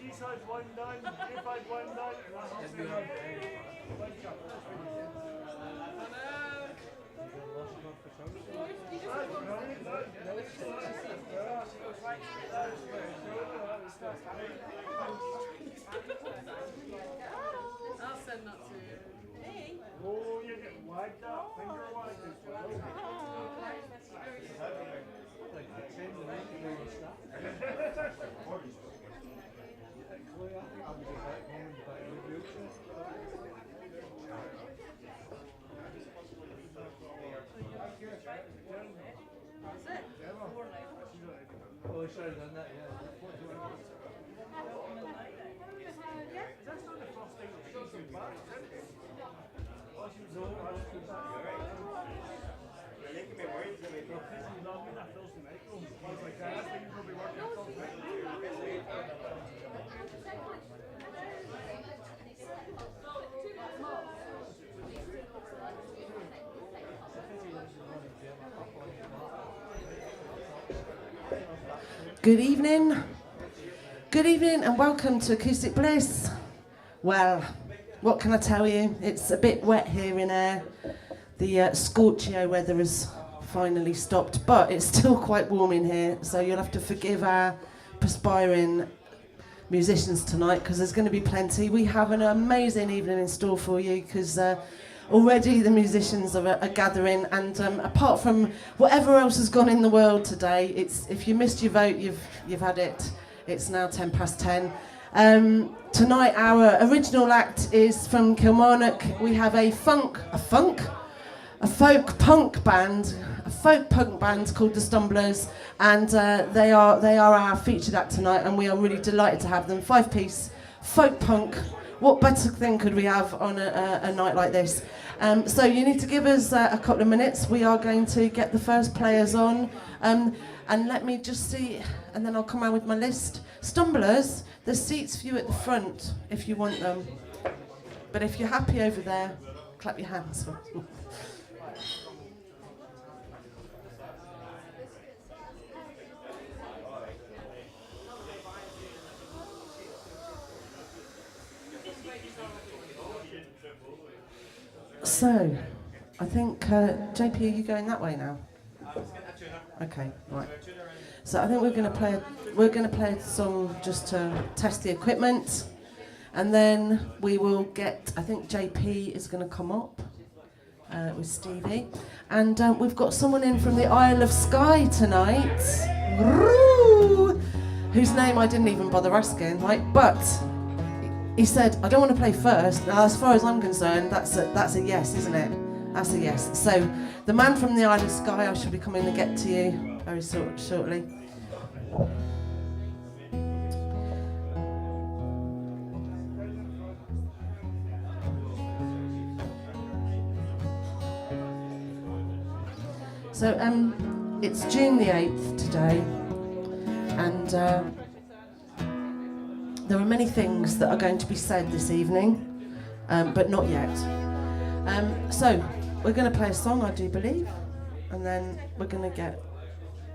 G-side's one done, A-side's one done, and that's all three done. I'll send that to you. Oh, you're getting wagged up, finger wagged as well. Oh, I should have done that, yeah. That's not the first thing that she's been back, is it? Oh, she was over. You're making me worried. Well, because he's not been that Thursday night, though. I was like, I think you'll be working on Thursday night. Good evening. Good evening and welcome to Acoustic Bliss. Well, what can I tell you? It's a bit wet here in air. The Scorchio weather has finally stopped, but it's still quite warm in here, so you'll have to forgive our perspiring musicians tonight because there's going to be plenty. We have an amazing evening in store for you because already the musicians are gathering, and apart from whatever else has gone in the world today, if you missed your vote, you've had it. It's now 10:10. Tonight our original act is from Kilmarnock. We have a folk punk band called the Stumblers, and they are our featured act tonight, and we are really delighted to have them. 5-piece folk punk. What better thing could we have on a night like this? So you need to give us a couple of minutes. We are going to get the first players on. And let me just see, and then I'll come out with my list. Stumblers, there's seats for you at the front if you want them. But if you're happy over there, clap your hands. So, I think, JP, are you going that way now? Okay, right. So I think we're going to play a song just to test the equipment, and then we will get. I think JP is going to come up with Stevie, and we've got someone in from the Isle of Skye tonight, whose name I didn't even bother asking, right? But he said, I don't want to play first. Now, as far as I'm concerned, that's a yes, isn't it? That's a yes. So, the man from the Isle of Skye, I shall be coming to get to you very shortly. So, it's June the 8th today, and there are many things that are going to be said this evening, but not yet. So, we're going to play a song, I do believe, and then we're going to get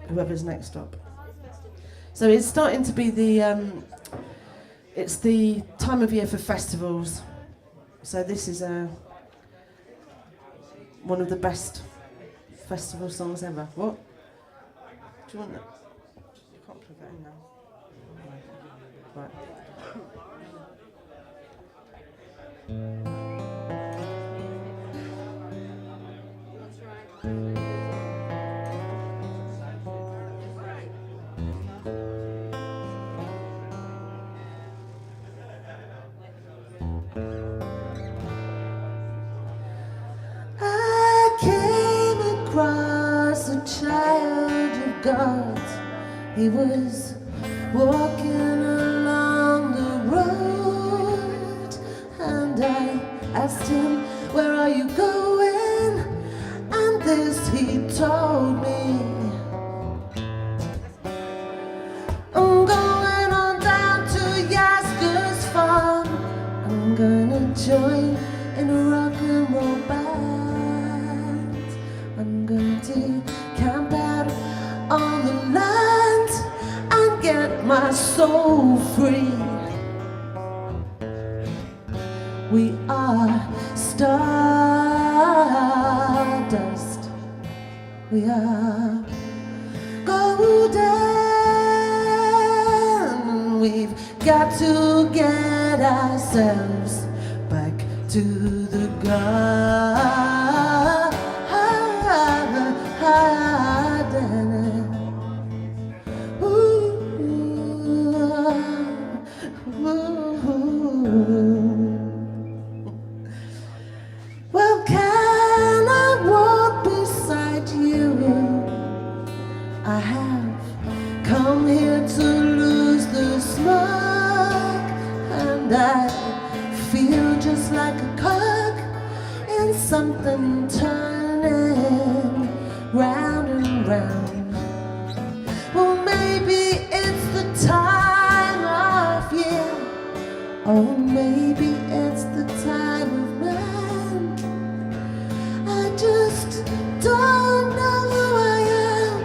whoever's next up. So it's starting to be it's the time of year for festivals. So this is one of the best festival songs ever. What? Do you want that? You can't plug that in now. Right. I came across a child of God. He was walking along the road, and I asked him, where are you going? And this he told me, I'm going on down to Yaska's farm. I'm gonna join in a rock and roll band. I'm going to camp out on the land and get my soul free. We are stardust. We are golden. We've got to get ourselves back to the garden. Well, can I walk beside you? I have come here to lose the smoke, and I feel just like a cog in something turning round and round. Well, maybe it's the time of year, or maybe it's the time of man. I just don't know who I am,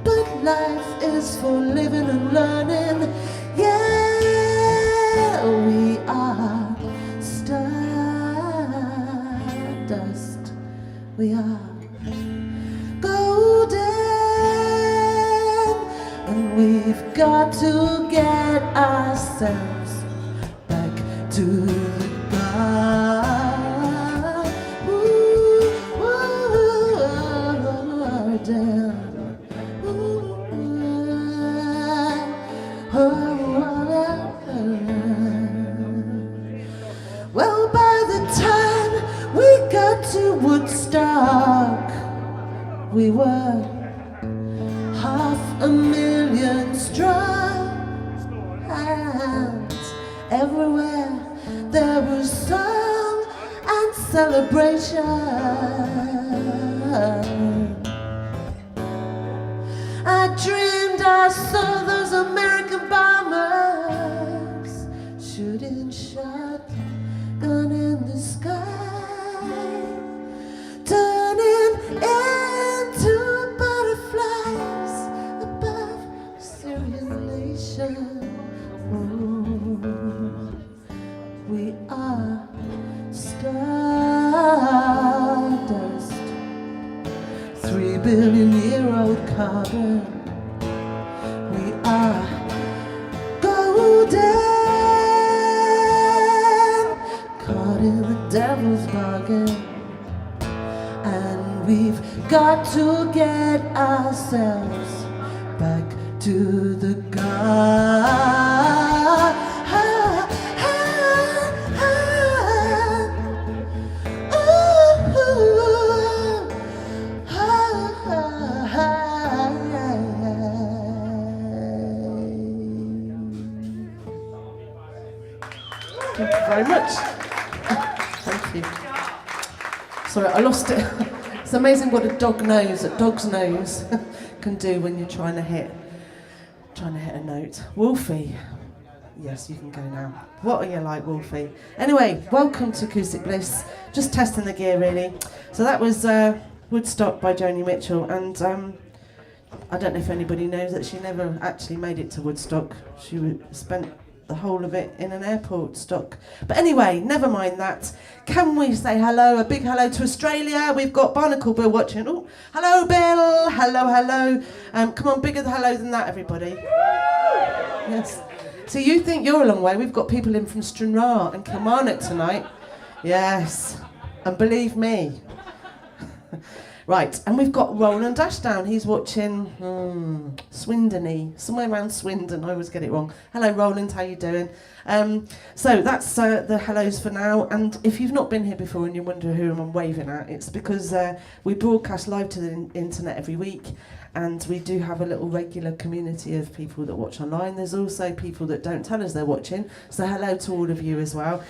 but life is for living and learning. Yeah, we are stardust. We are golden, and we've got to get ourselves back to the garden. Well, by the time we got to Woodstock, we were 500,000 strong, and everywhere there was song and celebration. I dreamed I saw those American bombers shooting shotgun in the sky, turning into butterflies above civilization. We are stardust, 3 billion-year-old carbon. We are golden, caught in the devil's bargain, and we've got to get ourselves back to the garden. Thank you very much. Thank you. Sorry, I lost it. It's amazing what a dog's nose can do when you're trying to hit a note. Wolfie. Yes, you can go now. What are you like, Wolfie? Anyway, welcome to Acoustic Bliss. Just testing the gear, really. So that was Woodstock by Joni Mitchell, and I don't know if anybody knows that she never actually made it to Woodstock. She spent the whole of it in an airport stock. But anyway, never mind that. Can we say hello, a big hello to Australia? We've got Barnacle Bill watching. Oh, hello, Bill. Hello, hello. Come on, bigger hello than that, everybody. Yes. So you think you're a long way. We've got people in from Stranraer and Kilmarnock tonight. Yes. And believe me. Right, and we've got Roland Ashdown. He's watching Swindon-y, somewhere around Swindon. I always get it wrong. Hello, Roland. How you doing? So that's the hellos for now. And if you've not been here before and you wonder who I'm waving at, it's because we broadcast live to the internet every week. And we do have a little regular community of people that watch online. There's also people that don't tell us they're watching. So hello to all of you as well.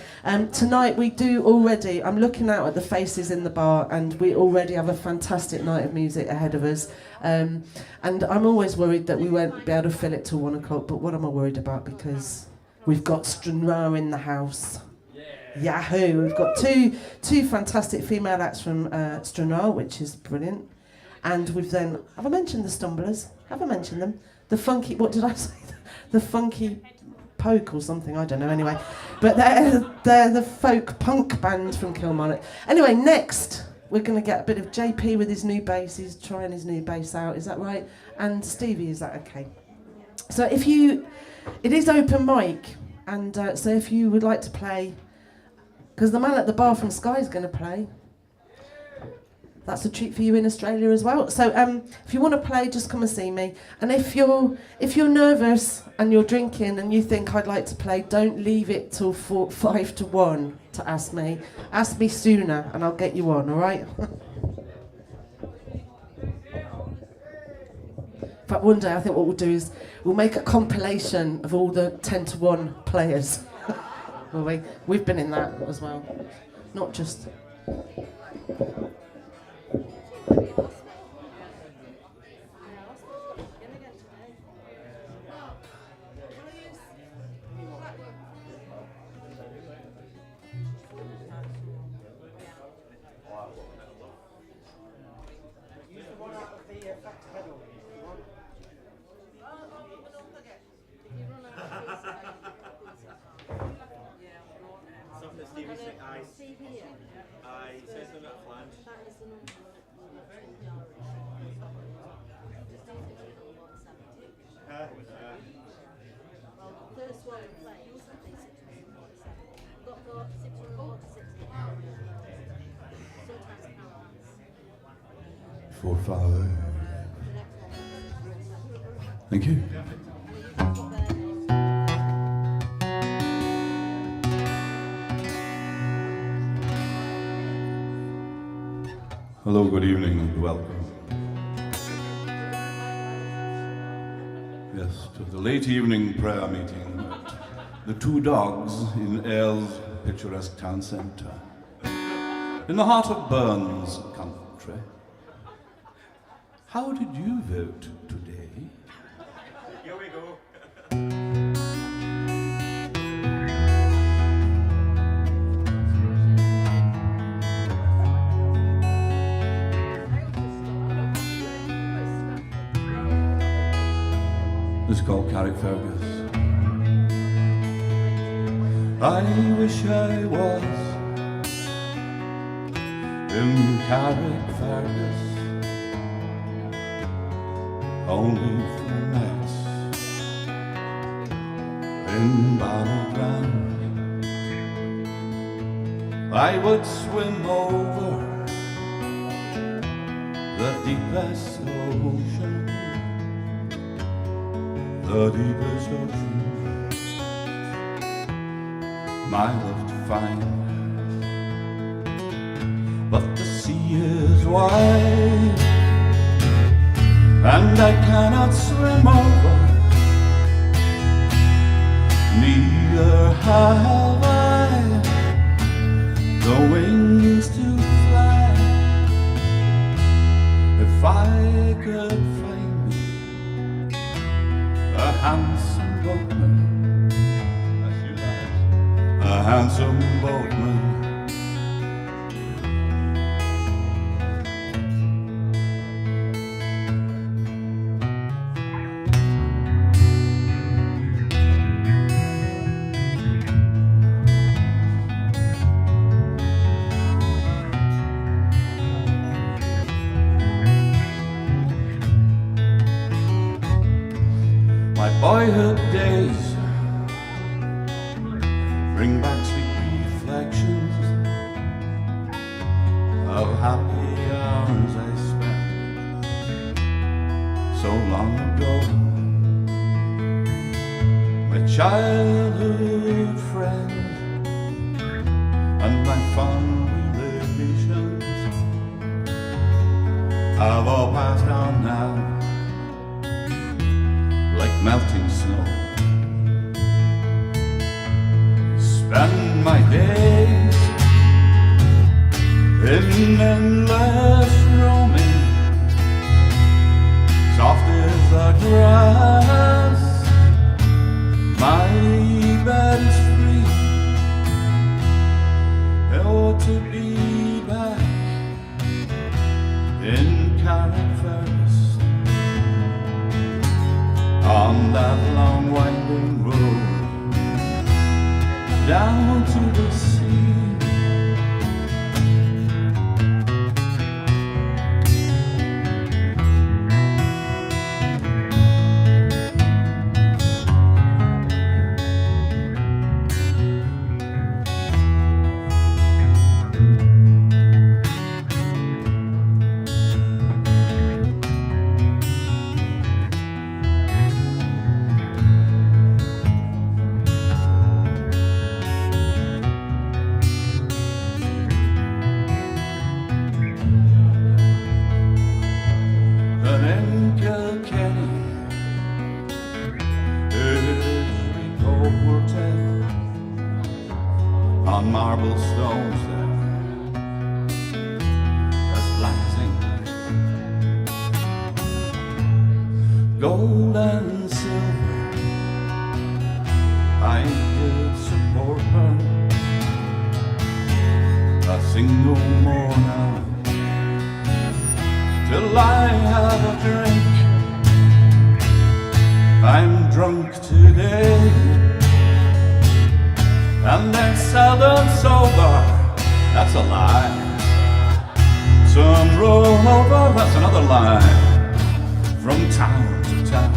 Tonight we do already, I'm looking out at the faces in the bar, and we already have a fantastic night of music ahead of us. And I'm always worried that we won't be able to fill it till 1 o'clock, but what am I worried about? Because we've got Stranraer in the house. Yahoo! We've got two fantastic female acts from Stranraer, which is brilliant. And we've then, have I mentioned the Stumblers? Have I mentioned them? The funky, what did I say? The funky Poke or something, I don't know anyway. But they're the folk punk band from Kilmarnock. Anyway, next we're going to get a bit of JP with his new bass. He's trying his new bass out, is that right? And Stevie, is that okay? So it is open mic, and so if you would like to play, because the man at the bar from Sky is going to play. That's a treat for you in Australia as well. So if you want to play, just come and see me. And if you're nervous and you're drinking and you think I'd like to play, don't leave it till 5 to 1 to ask me. Ask me sooner and I'll get you on, all right? In fact, one day I think what we'll do is we'll make a compilation of all the 10 to 1 players. Will we? We've been in that as well. Not just... Four, 5. Thank you. Hello, good evening and welcome. Yes, to the late evening prayer meeting at the Twa Dugs in Ayle's picturesque town centre, in the heart of Burns country. How did you vote today? Here we go. This is called Carrickfergus. I wish I was in Carrickfergus, only for nights in Battleground. I would swim over the deepest ocean, the deepest ocean, my love to find. But the sea is wide, and I cannot swim over, neither have I the wings to fly. If I could find me a handsome boatman, a handsome boatman, boyhood days bring back sweet reflections of happy hours I spent so long ago. My childhood friends and my fond relations have all passed on now, like melting snow. Spend my days in endless roaming, soft as the grass, my bed is free. Oh, to be back in Carrickfergus, on that long winding road. down to the sea. On marble stones there, as black as ink, gold and silver, I did support her a single more now, till I have a drink. I'm drunk today, and then seldom sober, that's a lie. Some rover, that's another lie. From town to town.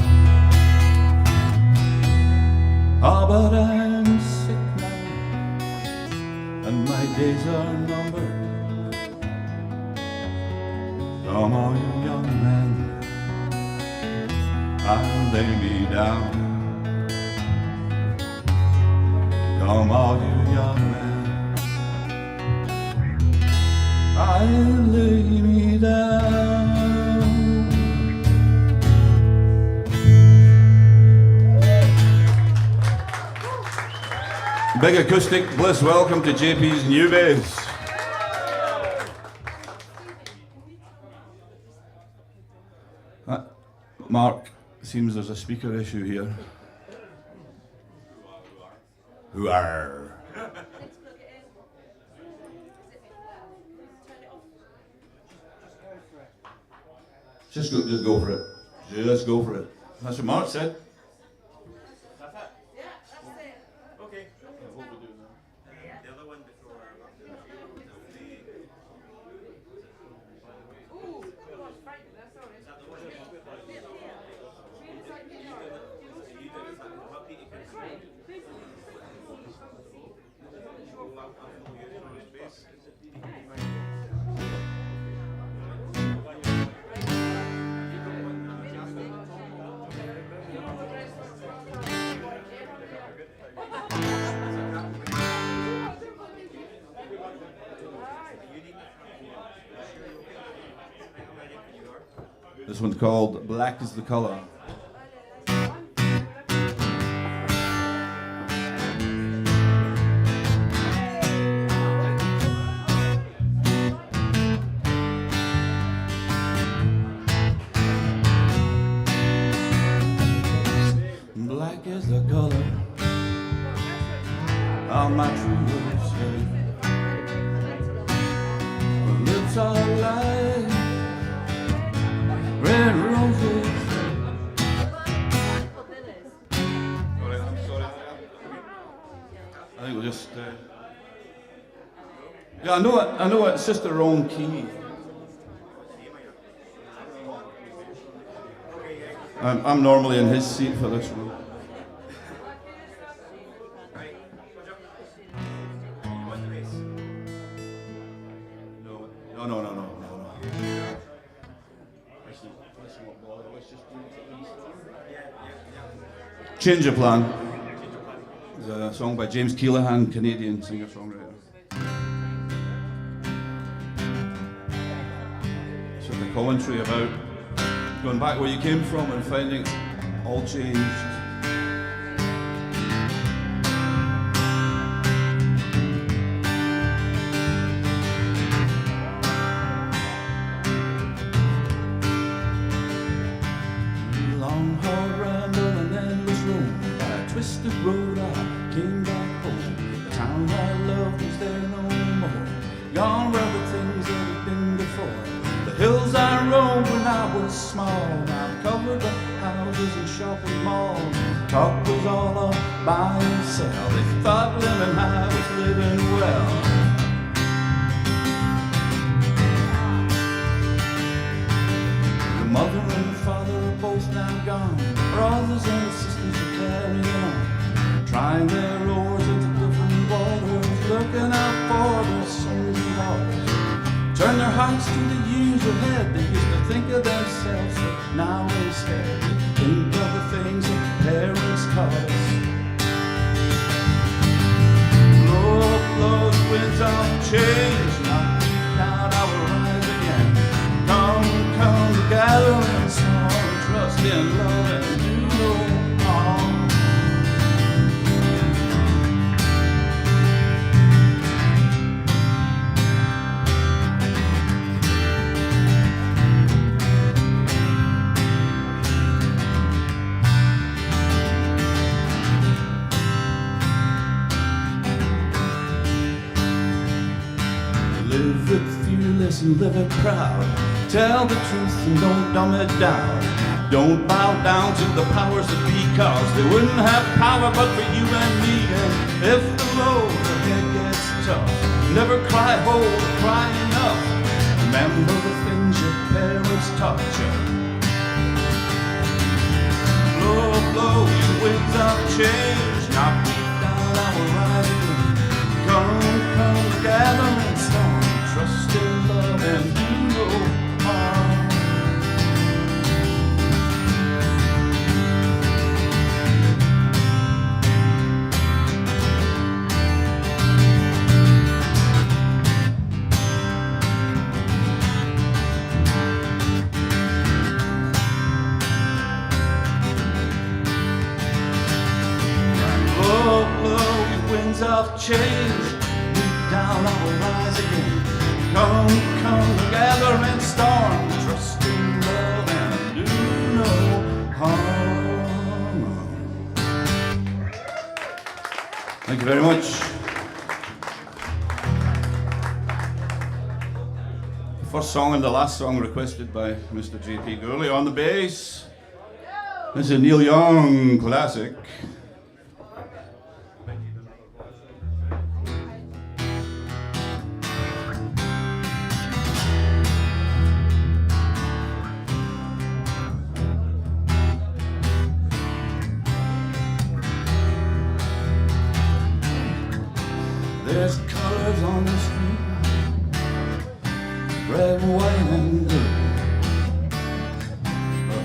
Oh, but I'm sick now, and my days are numbered. Come on, you young men, I'll lay me down. Come all you young men, I'll lay me down. Big Acoustic Bliss, welcome to JP's new bass. Mark, seems there's a speaker issue here. Who are? Just go for it. Just go for it. That's what Mark said. That's it? Yeah, that's it. Okay. What we do now? The other one before. Ooh, gosh, frightening, that's sorry. Is that the one? This one's called Black is the Color. Black is the color of my true love's head. Her lips are like red roses. I think we'll just. Yeah, I know it's just the wrong key. I'm normally in his seat for this one. No. Change of Plan. It's a song by James Keelahan, Canadian singer-songwriter. It's sort of a commentary about going back where you came from and finding it's all changed. Long hard ramble and endless roam, by a twisted road I came back home. The town I loved was there no more, gone were the things that had been before. The hills I roamed when I was small now covered the houses and shopping malls. Talk was all of by himself. They thought living high was living well. The mother and the father are both now gone. Brothers and sisters are carrying on, trying their oars into different waters, looking out for their sons and daughters. Turn their hearts to the years ahead. They used to think of themselves, but now instead they think of the things that parents taught us. Blow, blow, the winds of change, knock me down, I will rise again. Come, come together in song, trust in love and do no harm. Live it fearless and live it proud. Tell the truth and don't dumb it down. Don't bow down to the powers that be, cause they wouldn't have power but for you and me. And if the road ahead gets tough, never cry ho, cry enough. Remember the things your parents taught you. Blow, blow, you winds of change, knock me down, I will rise again. Come, come together and storm, trust in love and do no harm. Blow, blow, you winds of change, down, I will rise again. Come, come together and storm, trust in love and do no harm. Thank you very much. First song and the last song requested by Mr. J.P. Gourley on the bass. This is a Neil Young classic. There's colors on the street, red, white, and blue.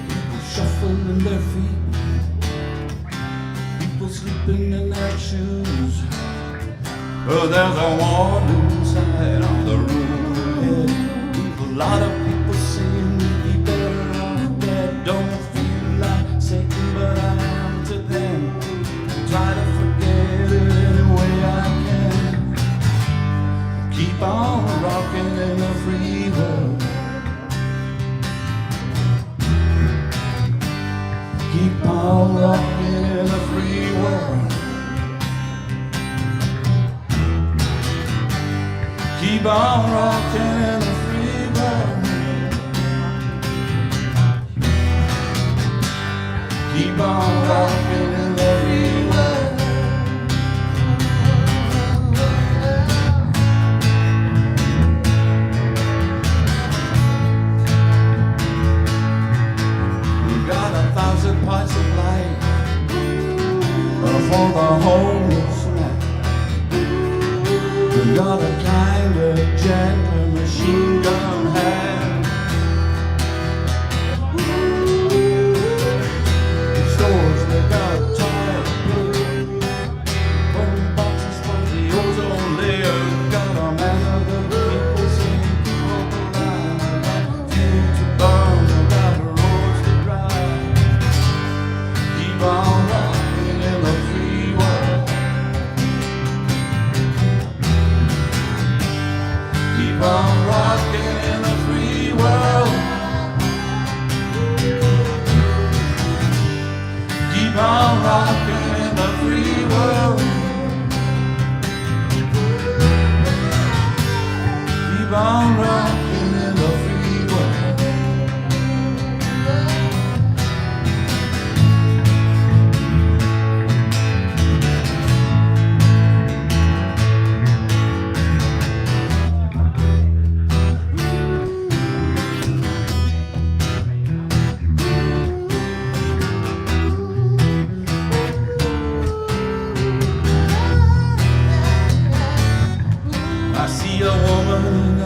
People shuffling their feet, people sleeping in their shoes. Oh, there's a war inside on the road ahead. A lot of people saying we'd be better off dead. Don't feel like Satan, but I am to them. Try to forget it any way I can. Keep on rocking in the free world. Keep on rocking in the free world. Keep on rocking in the free world. Keep on rocking in the free world. Parts of life for the homeless man. We got a kind of gentle machine gun hand. Stores that got tired putting boxes for the ozone layer. Got a man of the people saying people around. Got fuel to burn, got roads to drive. Keep on rocking in the free world.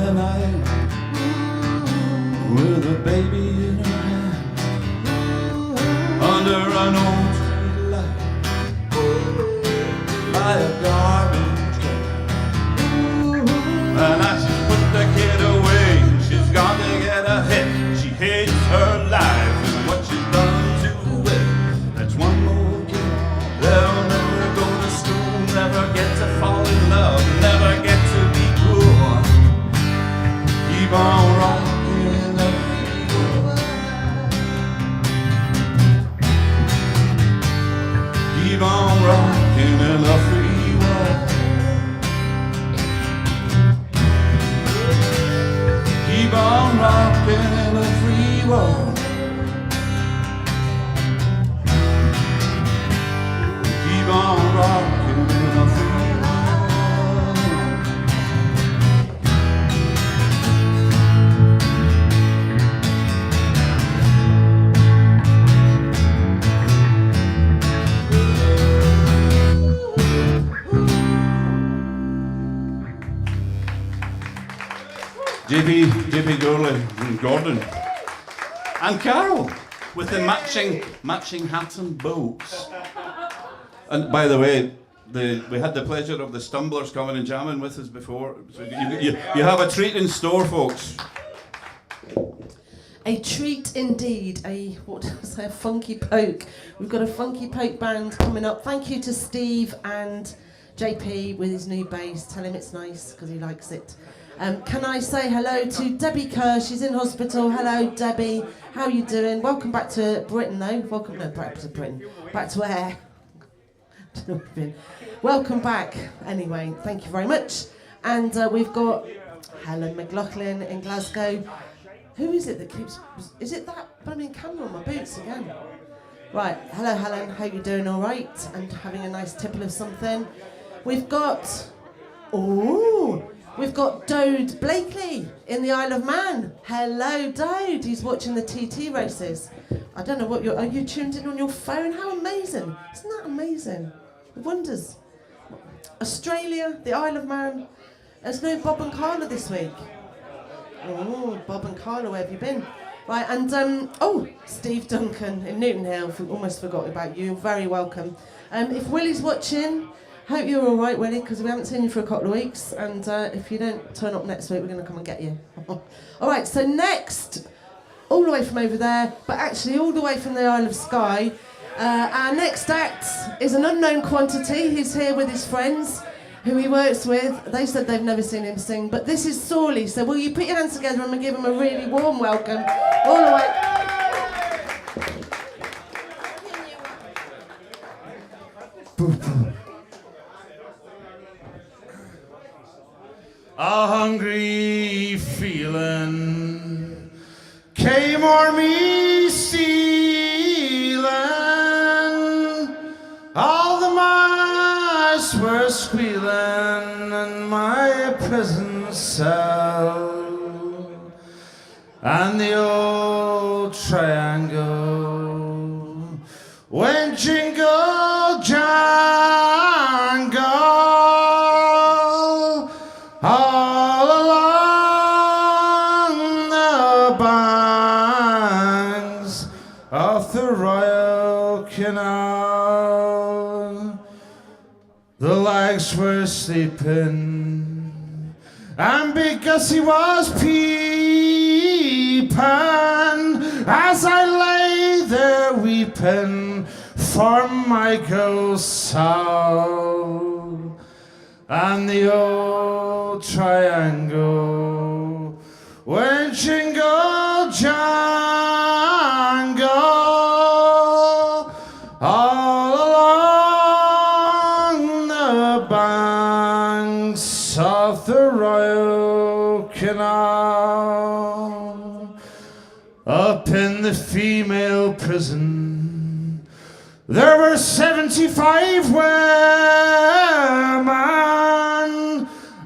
the night with a baby in her hand under an old street light by a garbage can. And as she's put the kid away, she's gone to get a hit. She hates her life and what she's done to it. That's one more kid. They'll never go to school, never get to fall in love, never get to be cool. Keep on rocking the free world. Keep on rocking in the free world. Keep on rocking in the free world. Keep on rocking in the free world. JP Gordon and Carol with the matching hats and boats. And by the way, we had the pleasure of the Stumblers coming and jamming with us before. So you have a treat in store, folks. A treat indeed. A funky poke. We've got a funky poke band coming up. Thank you to Steve and JP with his new bass. Tell him it's nice because he likes it. Can I say hello to Debbie Kerr? She's in hospital. Hello, Debbie. How are you doing? Welcome back to Britain, though. Back to Britain. Back to where? Welcome back. Anyway, thank you very much. And we've got Helen McLaughlin in Glasgow. Who is it that keeps... Is it that blooming camera on my boots again? Right. Hello, Helen. Hope you're doing all right and having a nice tipple of something. We've got... We've got Dode Blakely in the Isle of Man. Hello, Dode. He's watching the TT races. I don't know what are you tuned in on your phone? How amazing. Isn't that amazing? Wonders. Australia, the Isle of Man. There's no Bob and Carla this week. Oh, Bob and Carla, where have you been? Right, and, Steve Duncan in Newton Hill. Almost forgot about you. You're very welcome. If Willie's watching... Hope you're all right, Willie, because we haven't seen you for a couple of weeks, and if you don't turn up next week, we're going to come and get you. All right, so next, all the way from over there, but actually all the way from the Isle of Skye, our next act is an unknown quantity. He's here with his friends, who he works with. They said they've never seen him sing, but this is Sorley, so will you put your hands together and give him a really warm welcome, all the way... A hungry feeling came o'er me stealing. All the mice were squealing in my prison cell, and the old triangle went jingle jangle. All along the banks of the Royal Canal, the lags were sleeping, and big Gussie was peeping as I lay there weeping for my ghost soul. And the old triangle went jingle jangle all along the banks of the Royal Canal. Up in the female prison there were 75 women,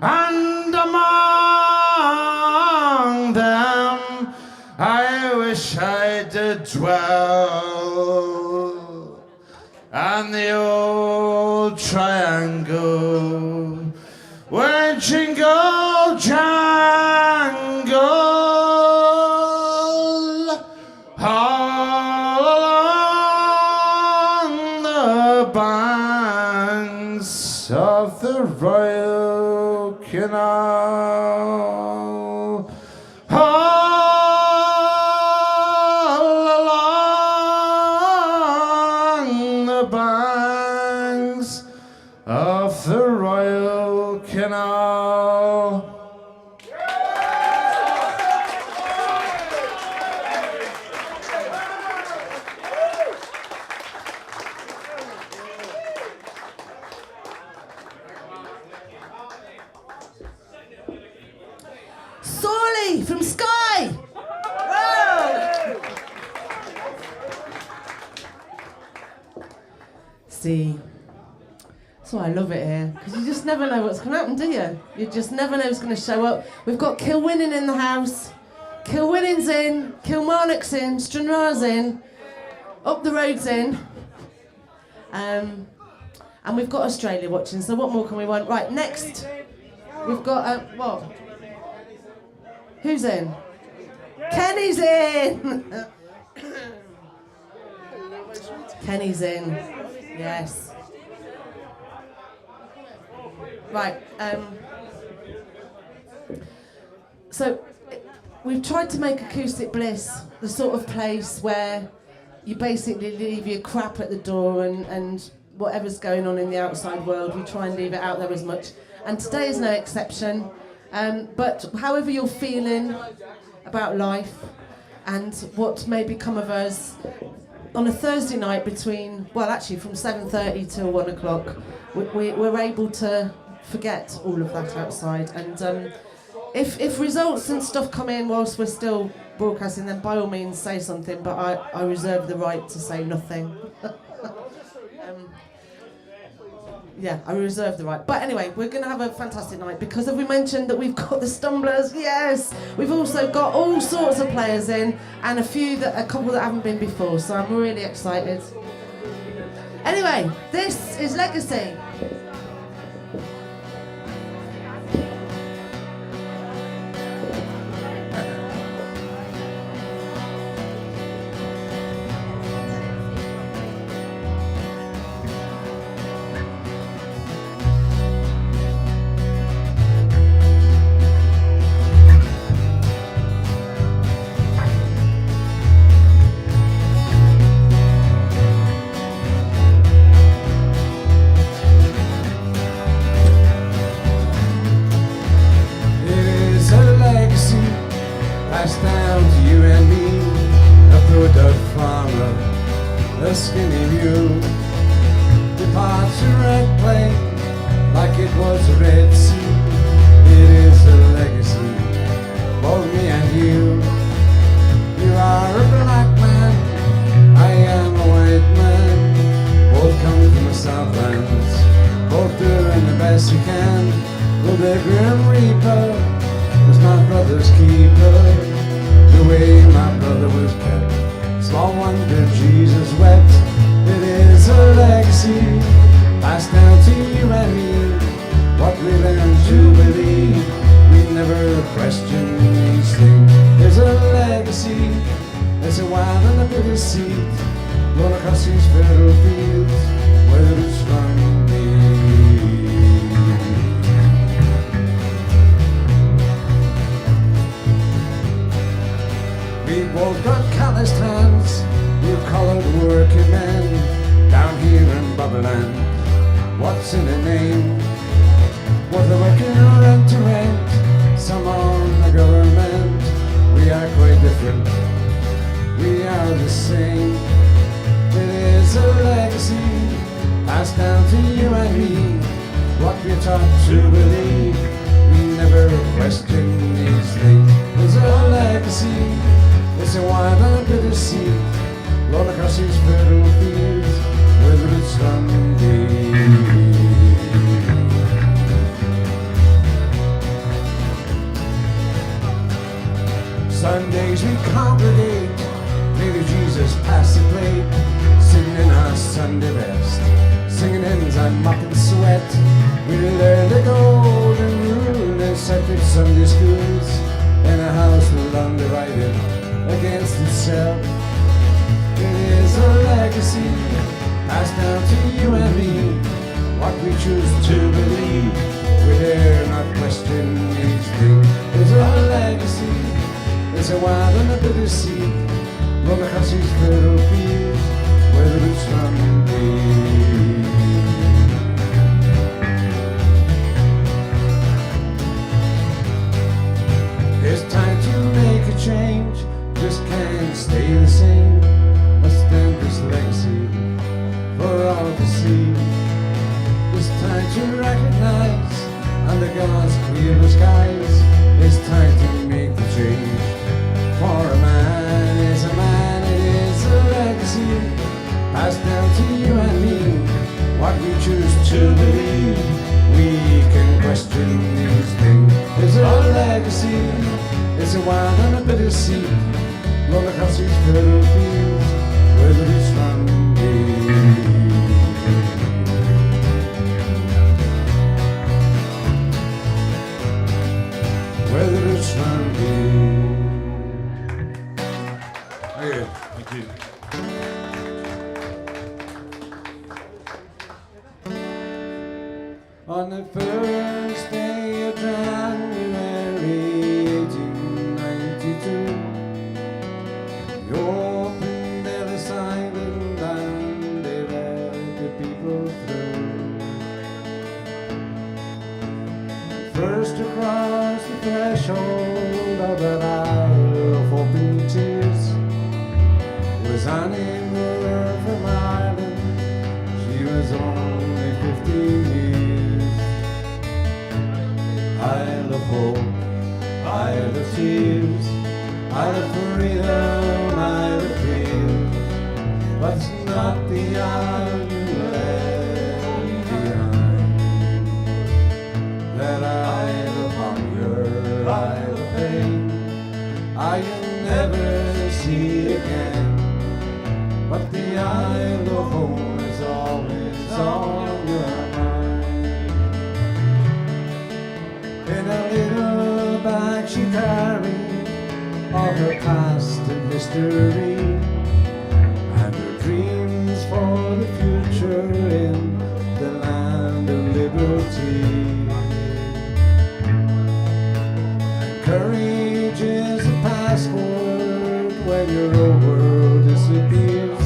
and among them I wish I did dwell. And the old triangle went jingle jangle of the Royal Canal. All along the banks of the Royal Canal. Sorley from Skye. Whoa. See, that's why I love it here, because you just never know what's going to happen, do you? You just never know who's going to show up. We've got Kilwinning in the house. Kilwinning's in, Kilmarnock's in, Stranraer's in, up the road's in. And we've got Australia watching, so what more can we want? Right, next, we've got, what? Who's in? Kenny's in! Kenny's in, yes. Right, so we've tried to make Acoustic Bliss the sort of place where you basically leave your crap at the door and whatever's going on in the outside world, we try and leave it out there as much. And today is no exception. But however you're feeling about life and what may become of us, on a Thursday night between, well actually from 7:30 till 1 o'clock, we're able to forget all of that outside. And if results and stuff come in whilst we're still broadcasting, then by all means say something, but I reserve the right to say nothing. Yeah, I reserve the right. But anyway, we're going to have a fantastic night because have we mentioned that we've got the Stumblers? Yes! We've also got all sorts of players in and a couple that haven't been before, so I'm really excited. Anyway, this is Legacy. Passed down to you and me, a Twa Dugs farmer, a skinny mule. Departs a red plane like it was a Red Sea. It is a legacy for me and you. You are a black man, I am a white man. Both come from the Southlands, both doing the best you can. Well, the Grim Reaper was my brother's keeper. The way my brother was kept, small wonder Jesus wept. It is a legacy passed down to you and me. What we learned to believe, we never question these things. There's a legacy, there's a wine and a bitter seed, blown across these fertile fields where the roots run deep. We've both got calloused hands, blue-collared working men, down here in Bubberland. What's in a name? What they're working rent to rent, some on the government. We are quite different, we are the same. It is a legacy passed down to you and me. What we're taught to believe, we never question these things. There's a legacy, it's a wine and a bitter seed, blown across these fertile fields where the roots run deep. Sundays we congregate, maybe Jesus passed the plate, singing in our Sunday best, singing hymns and mopping sweat. We learned the golden rule in sacred Sunday schools, in a house long divided against itself. It is a legacy passed down to you and me. What we choose to believe. We dare not question these things. It's our legacy. It's a wild and a bitter sea. Run across these fertile fields where the roots run deep. It's time to make a change. Just can't stay the same. Must end this legacy for all to see. It's time to recognize under God's clear blue skies. It's time to make the change. For a man is a man, it is a legacy passed down to you and me. What we choose to believe, we can question these things. It's a legacy, it's a wild and a bitter sea. Roll across these fertile fields where the roots run deep. Where the roots run deep. Thank you. On the first day of January 1892, you opened Ellis Island and they let the people through. First across the threshold of that Isle of Hope and Tears was Annie Moore from Ireland. She was only 15 years. Isle of Hope, Isle of Tears, Isle of freedom, Isle of fear. But it's not the isle you left behind. That Isle of hunger, Isle of pain, I'll never see again. But the Isle of home is always on your mind. In a little bag she carried all her past and history and her dreams for the future in the land of liberty. And courage is a passport when your old world disappears.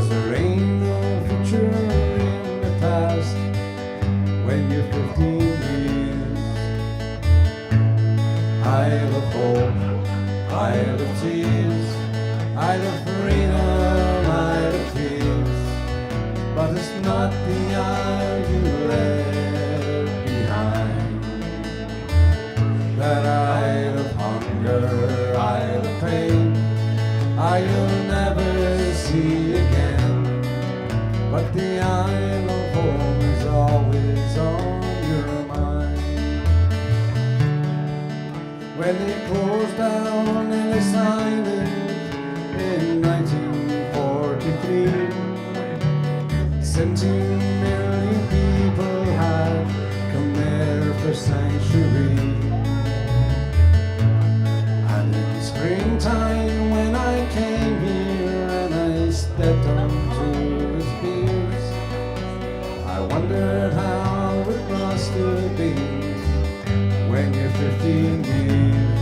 There ain't no future in the past when you're 15 years. Isle of hope, Isle of tears, Isle of freedom, Isle of fears. But it's not the isle you left behind. That Isle of hunger, Isle of pain, I'll never see again. But the Isle of home is always on your mind. When they closed down Ellis Island in 1943, 17 million people had come there for sanctuary. And in springtime when I came here and I stepped onto his piers, I wondered how it must have been when you're 15 years.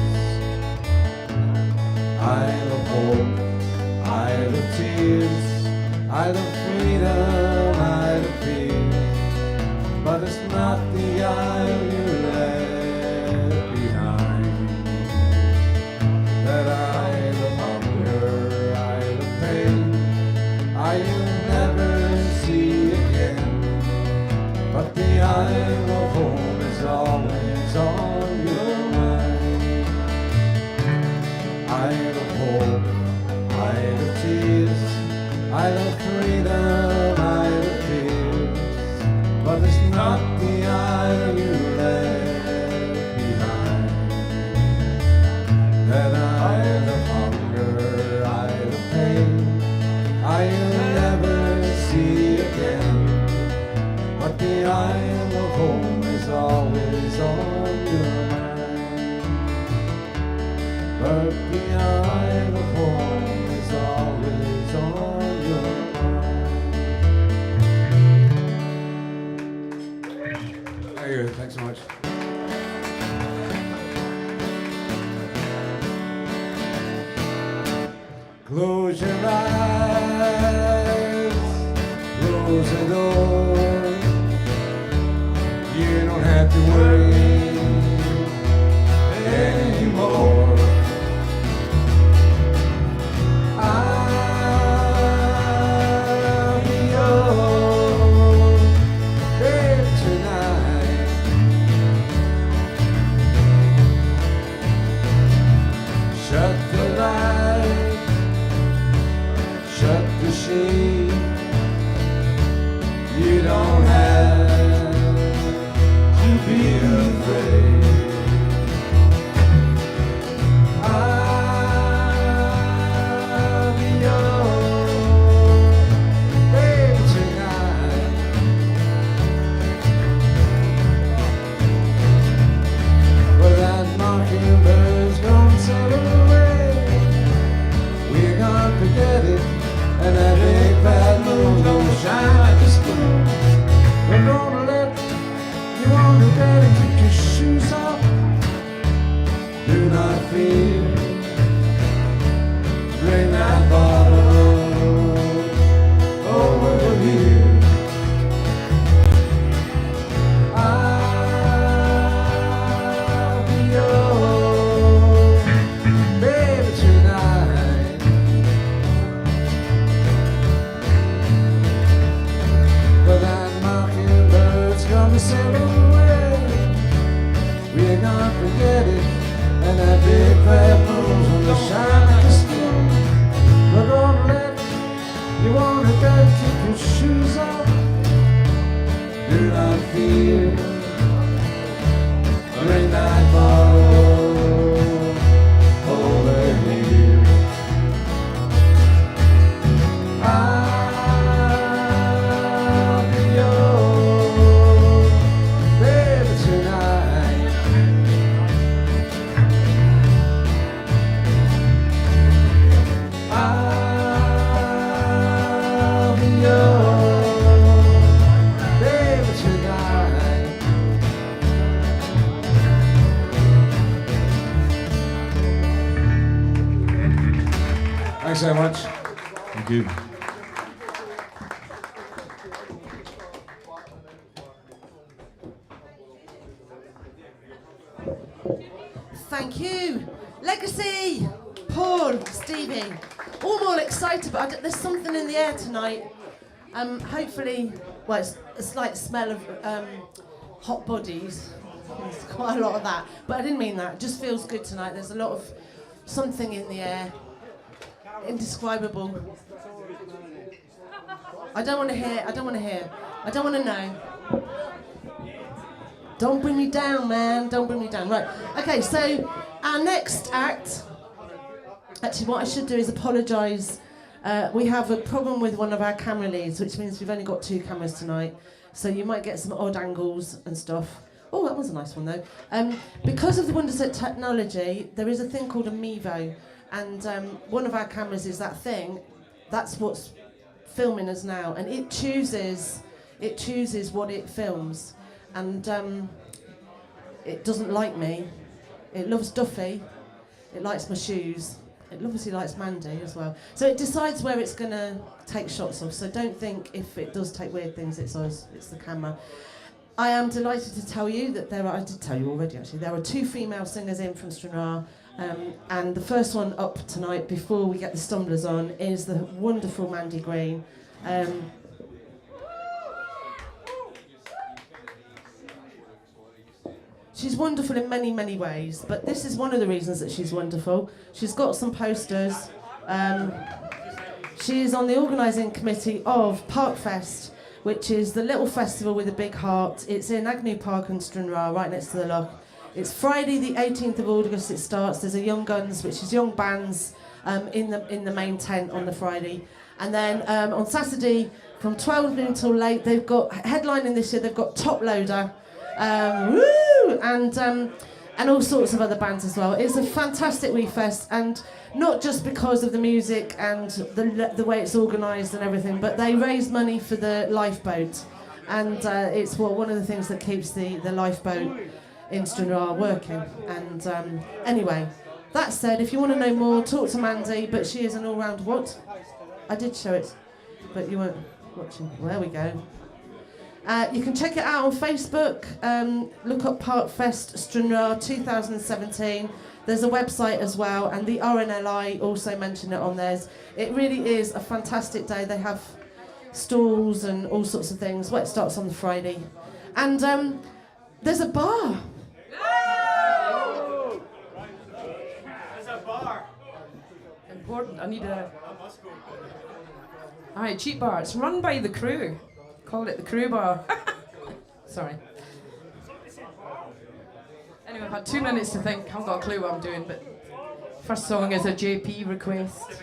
Isle of hope, Isle of tears, Isle of freedom, Isle of fear. But it's not the isle you left behind. That Isle of hunger, Isle of pain, I'll never see again. But the Isle of home is always on your mind. Isle of hope, Isle of tears, Isle of freedom, Isle of fears. But it's not the isle you left behind. That Isle of hunger, Isle of pain, I'll never see again. But the Isle of home is always on your mind. But the Isle of home is always on your mind. Thank you. Thanks so much. Close your eyes, close the door. You don't have to worry anymore. I'll be your babe tonight. Shut the light, shut the shade. You don't have to be afraid. I'll be your babe tonight. Well, that mockingbird's gonna sail away. We're gonna forget it, and that big bad moon's gonna shine like a spoon. We're gonna let you on the bed and kick your shoes off. Do not fear. Bring that bottle over here. I'll be your baby tonight. But that mockingbird's gonna sail away. We're gonna forget it, and that big fat moon's gonna shine like a spoon. We're gonna let you on the bed, kick your shoes off. Do not fear. Bring that bottle over here. I'll be your baby tonight. I'll be your baby tonight. Thanks so much. Thank you. Thank you. Legacy, Paul, Stevie, all excited, but there's something in the air tonight. Hopefully, well, it's a slight smell of hot bodies. There's quite a lot of that, but I didn't mean that. It just feels good tonight. There's a lot of something in the air, indescribable. I don't want to hear. I don't want to know. Don't bring me down, man. Don't bring me down. Right. Okay, so our next act. Actually, what I should do is apologise. We have a problem with one of our camera leads, which means we've only got 2 cameras tonight. So you might get some odd angles and stuff. Oh, that was a nice one, though. Because of the wonders of technology, there is a thing called a Mevo. And one of our cameras is that thing. That's what's filming us now. And it chooses what it films. And it doesn't like me. It loves Duffy. It likes my shoes. It obviously likes Mandy as well. So it decides where it's going to take shots of. So don't think if it does take weird things, it's us, it's the camera. I am delighted to tell you that I did tell you already actually, there are 2 female singers in from Stranraer. And the first one up tonight, before we get the Stumblers on, is the wonderful Mandy Green. She's wonderful in many, many ways, but this is one of the reasons that she's wonderful. She's got some posters. She is on the organising committee of Parkfest, which is the little festival with a big heart. It's in Agnew Park in Stranraer, right next to the loch. It's Friday the 18th of August it starts. There's a Young Guns, which is young bands, in the main tent on the Friday. And then on Saturday, from 12 noon till late, they've got, headlining this year, they've got Top Loader, and all sorts of other bands as well. It's a fantastic wee fest, and not just because of the music and the way it's organised and everything, but they raise money for the lifeboat. And it's one of the things that keeps the lifeboat in Stranraer working. And anyway, that said, if you want to know more, talk to Mandy, but she is an all-round what? I did show it, but you weren't watching. Well, there we go. You can check it out on Facebook. Look up Parkfest Stranraer 2017. There's a website as well, and the RNLI also mention it on theirs. It really is a fantastic day. They have stalls and all sorts of things. Well, it starts on the Friday. And there's a bar. There's a bar. Important. I need a. Aye, cheap bar. It's run by the crew. Call it the crew bar. Sorry. Anyway, I've had 2 minutes to think. I haven't got a clue what I'm doing, but first song is a JP request.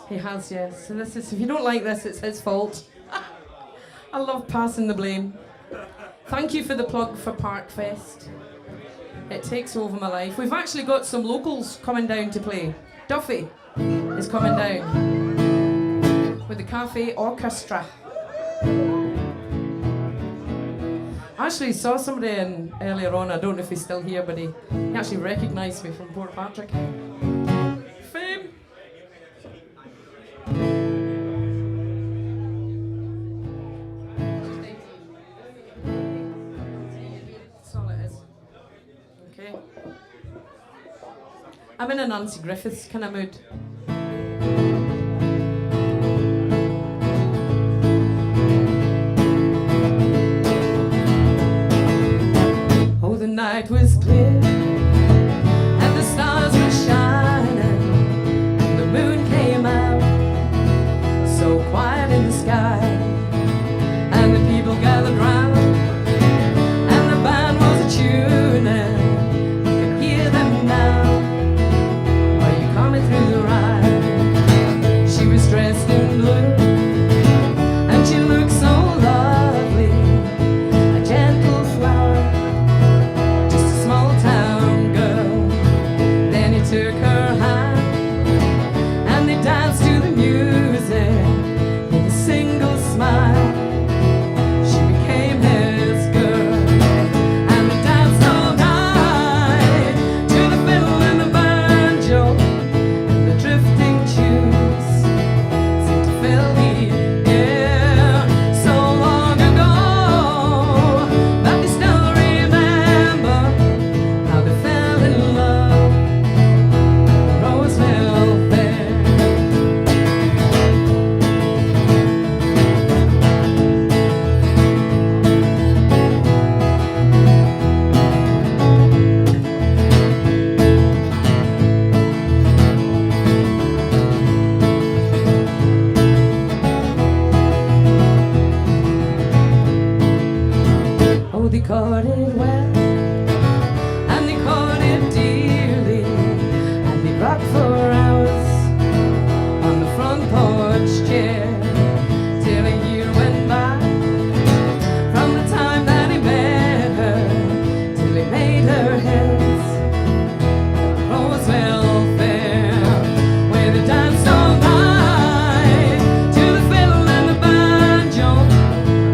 He has, yes. So this is, if you don't like this, it's his fault. I love passing the blame. Thank you for the plug for Parkfest. It takes over my life. We've actually got some locals coming down to play. Duffy is coming down with the Cafe Orchestra. I actually saw somebody in earlier on, I don't know if he's still here, but he actually recognised me from Port Patrick. Fame! That's all it is. Okay. I'm in a Nancy Griffiths kind of mood. The night was clear and the stars were shining and the moon came out so quiet in the sky and the people gathered round and the band was a-tuning. You can hear them now. Are you coming through the ride? She was dressed in blue and she looked so lovely, a gentle flower, small town girl. Then he took her hand and they danced to the music with a single smile. She became his girl and they danced all night to the fiddle and the banjo and the drifting tunes seemed to fill the air so long ago that they still remember how they fell in love at the Roseville Fair. Oh, they caught it well and they caught it dearly and they rocked for hours on the front porch chair till a year went by from the time that he met her till he made her his at the Roseville Fair, where they danced all night to the fiddle and the banjo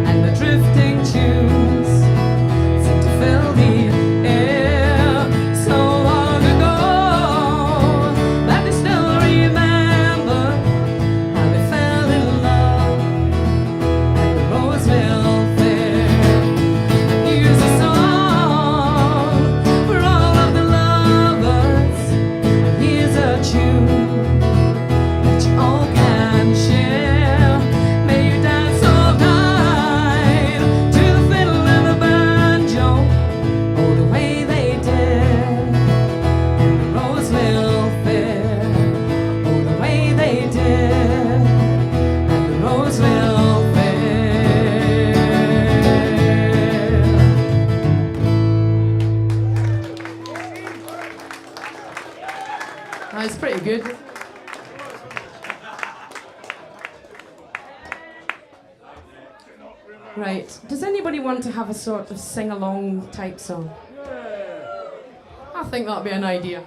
and the drifting tunes seemed to fill the air so long ago that they still remember how they fell in love at the Roseville Fair. Here's a song for all of the lovers, and here's a tune that you all can share. May you dance all night to the fiddle and the banjo, oh the way they did in the Roseville Fair, oh the way they did at the Roseville Fair. That's pretty good. Right. Does anybody want to have a sort of sing-along type song? I think that'd be an idea.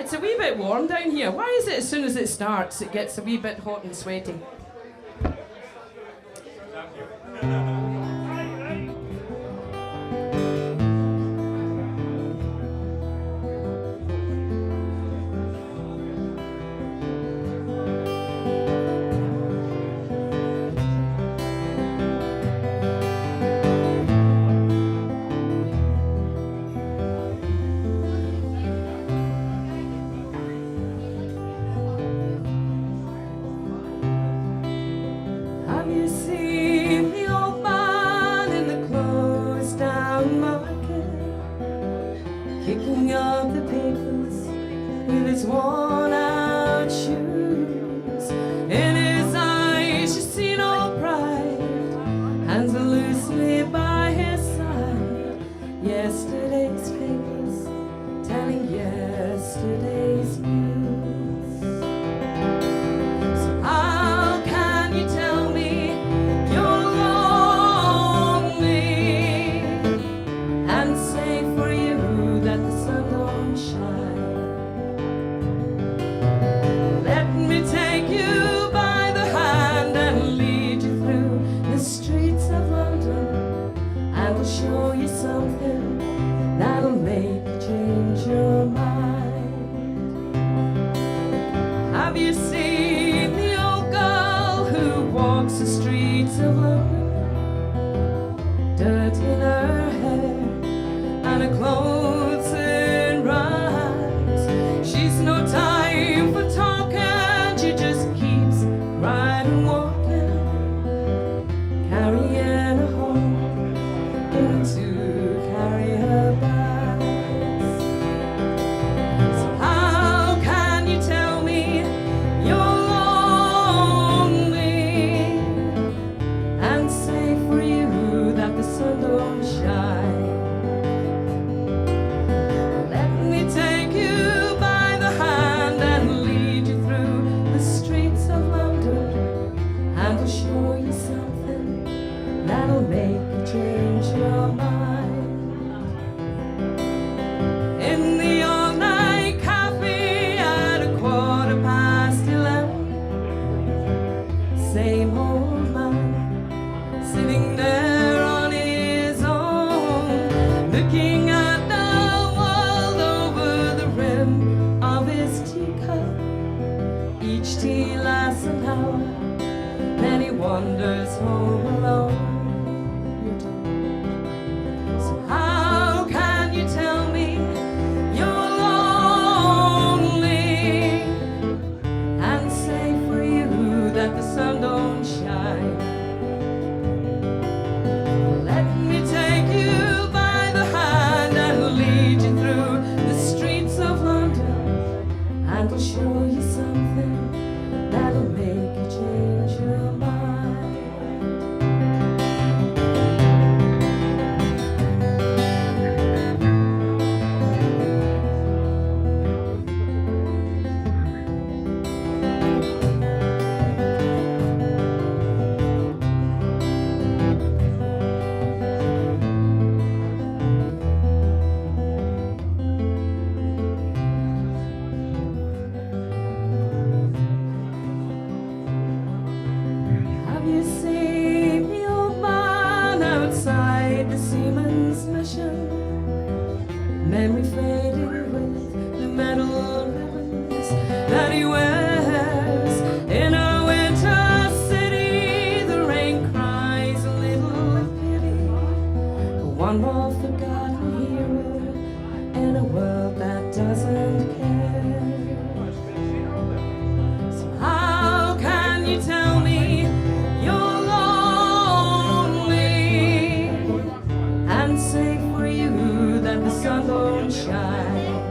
It's a wee bit warm down here. Why is it as soon as it starts, it gets a wee bit hot and sweaty? Have you seen the old man in the closed down market, kicking up the papers with his worn out shoes? In his eyes you see no pride, hands are loosely by his side. Yesterday's papers telling yesterday's news. So how can you tell me you're lonely and say for you that the sun don't shine? Let me take you by the hand and lead you through the streets of London, and I'll show you something that'll make you change your mind. Have you seen the old girl who walks the streets of London? Dirt in her hair and her clothes in rags. She's no time for talking, she just keeps right on walking, carrying her home into carry her bags. So how can you tell me you're lonely and say for you that the sun don't shine? Let me take you by the hand and lead you through the streets of London, and I'll show you something that'll make you change your mind. In the all-night cafe at 11:15, same old man sitting there on his own, looking at the world over the rim of his teacup. Each tea lasts an hour, then he wanders home alone. So how can you tell me you're lonely and say for you that the sun don't shine? Let me take you by the hand and lead you through the streets of London, and I'll show you something that'll make you change your mind. Have you seen the old man outside the seaman's mission? Memory faded with the metal ribbons that he wears. In a winter city, the rain cries a little pity. One more forgotten hero in a world that doesn't care. So how can you tell me you're lonely and say for you that the sun don't shine?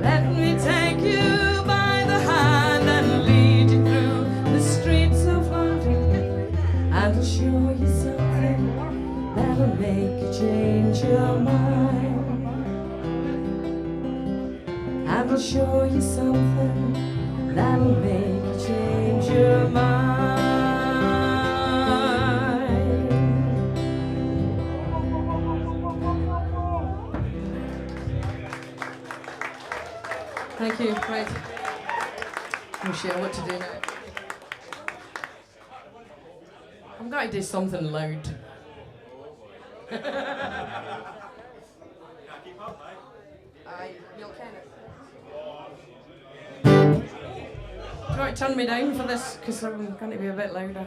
Let me take you by the hand and lead you through the streets of London, and I'll show you something that'll make you change your mind. And I'll show you something that'll make you change your mind. Thank you. Right. I'm sure what to do now. I'm going to do something loud. You'll kind of. Do you want to turn me down for this? Because I'm going to be a bit louder.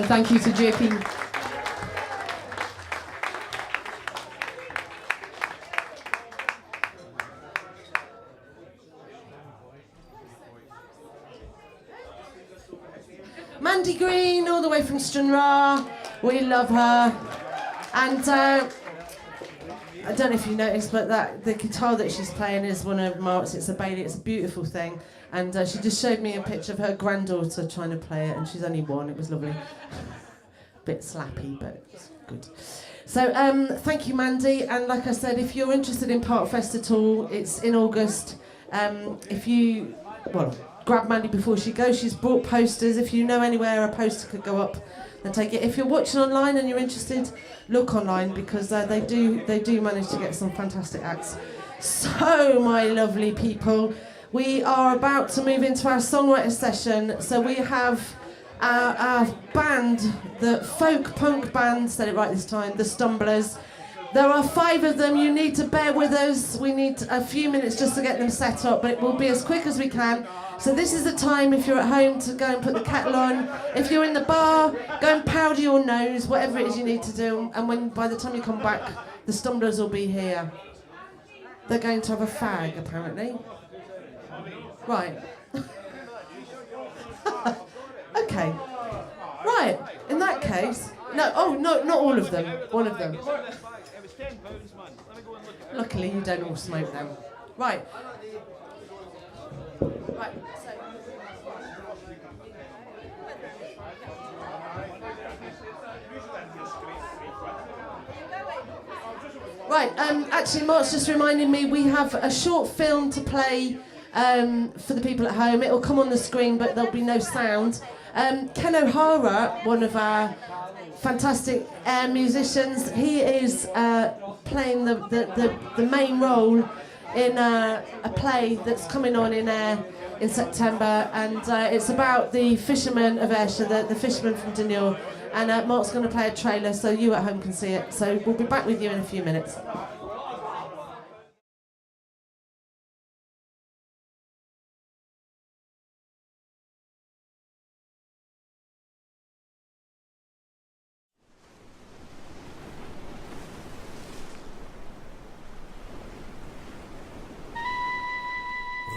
Thank you to JP. Mandy Green, all the way from Stranraer. We love her. And I don't know if you noticed, but the guitar that she's playing is one of Mark's. It's a Bailey. It's a beautiful thing. And she just showed me a picture of her granddaughter trying to play it, and she's only one. It was lovely. Bit slappy, but it's good. So thank you, Mandy. And like I said, if you're interested in Parkfest at all, it's in August. Grab Mandy before she goes. She's brought posters. If you know anywhere a poster could go up, then take it. If you're watching online and you're interested, look online, because they do manage to get some fantastic acts. So, my lovely people, we are about to move into our songwriter session. So we have our band, the folk punk band, said it right this time, the Stumblers. There are 5 of them. You need to bear with us. We need a few minutes just to get them set up, but it will be as quick as we can. So this is the time, if you're at home, to go and put the kettle on. If you're in the bar, go and powder your nose, whatever it is you need to do. And by the time you come back, the Stumblers will be here. They're going to have a fag, apparently. Right. Okay. Right. In that case, no. Oh no, not all of them. One of them. Luckily, you don't all smoke them. Right. Right. Right, actually Mark's just reminded me we have a short film to play for the people at home. It'll come on the screen but there'll be no sound. Ken O'Hara, one of our fantastic musicians, he is playing the main role in a play that's coming on in Ayr in September, and it's about the fishermen of Ayrshire, the fishermen from Dunure. And Mark's going to play a trailer so you at home can see it. So we'll be back with you in a few minutes.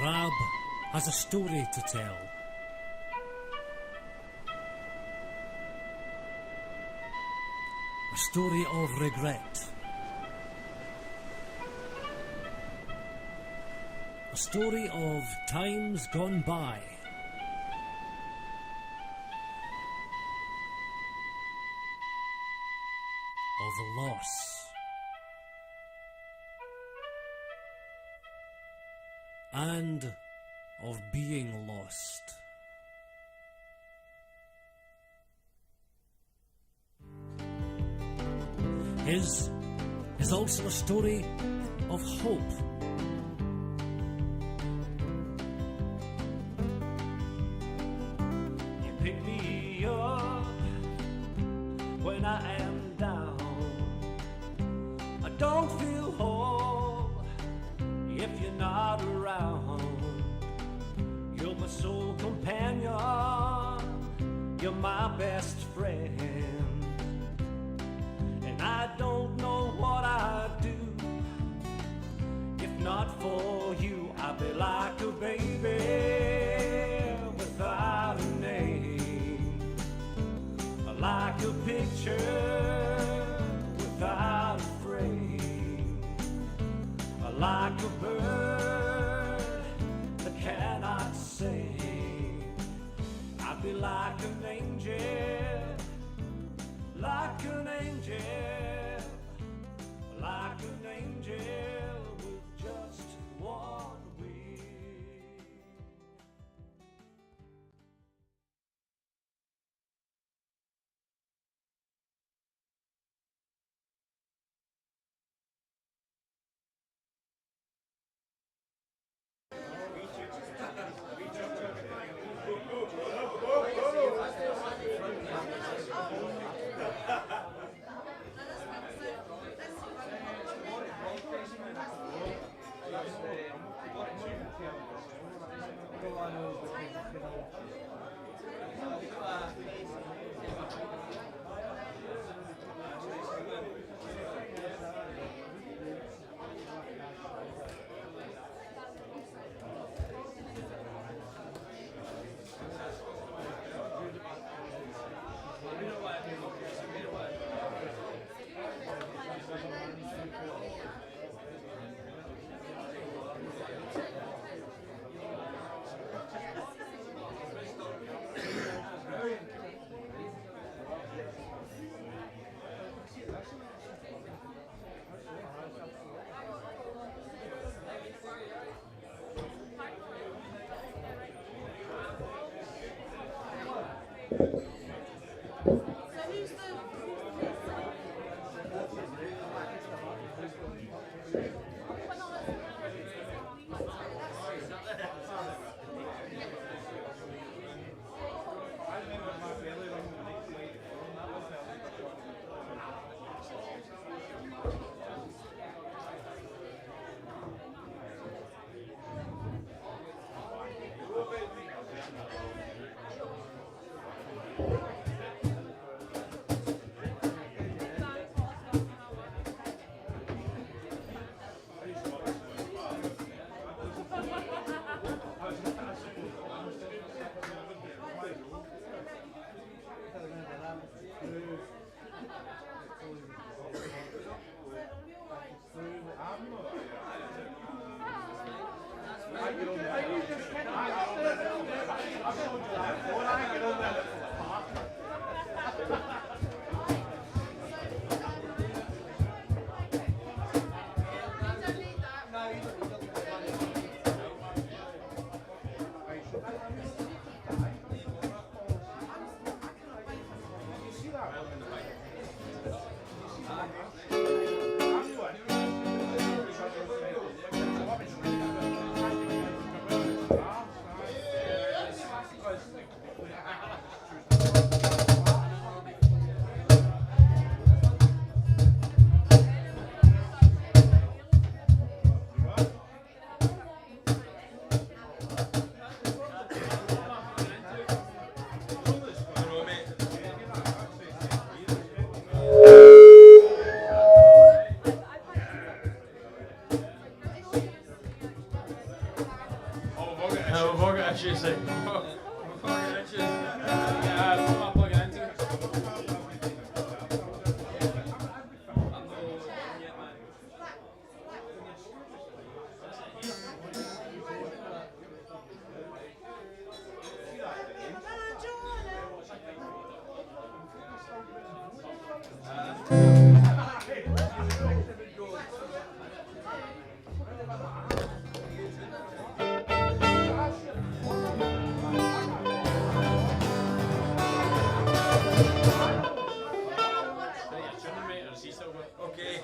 Rab has a story to tell. A story of regret. A story of times gone by. Of loss. And of being lost. His is also a story of hope. You pick me up when I am down. I don't feel whole if you're not around. You're my sole companion, you're my best friend. I don't know what I'd do if not for you. I'd be like a baby without a name, like a picture without a frame, like a bird that cannot sing. I'd be like an angel, like an angel, like an angel with just one wing. No, we've all got issues. We've all got issues. Yeah, what am I plugging into? Okay.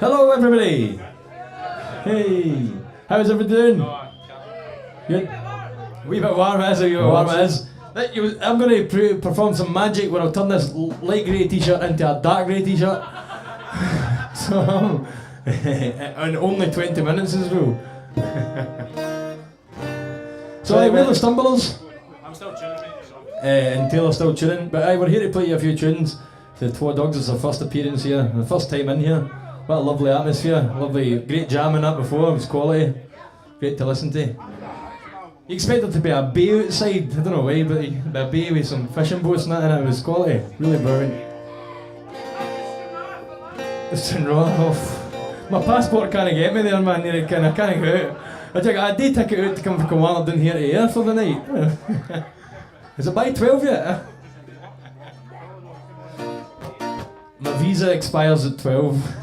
Hello everybody! Hey! How's everyone doing? Good? A wee bit warm as a warm as. I'm going to perform some magic where I'll turn this light grey t-shirt into a dark grey t-shirt. So, in only 20 minutes as well. So we're the Stumblers. I'm still tuning, mate. And Taylor's still tuning. But we're here to play you a few tunes. The Twa Dugs is our first appearance here, the first time in here. What a lovely atmosphere, lovely, great jamming up before, it was quality, great to listen to. You expected to be a bay outside, I don't know why, but a bay with some fishing boats and that, and it was quality, really brilliant. It's in Roth. My passport can't get me there, man, I can't go out. I got a day ticket out to come from Kilmarnock down here to Ayr for the night. Is it by 12 yet? My visa expires at 12.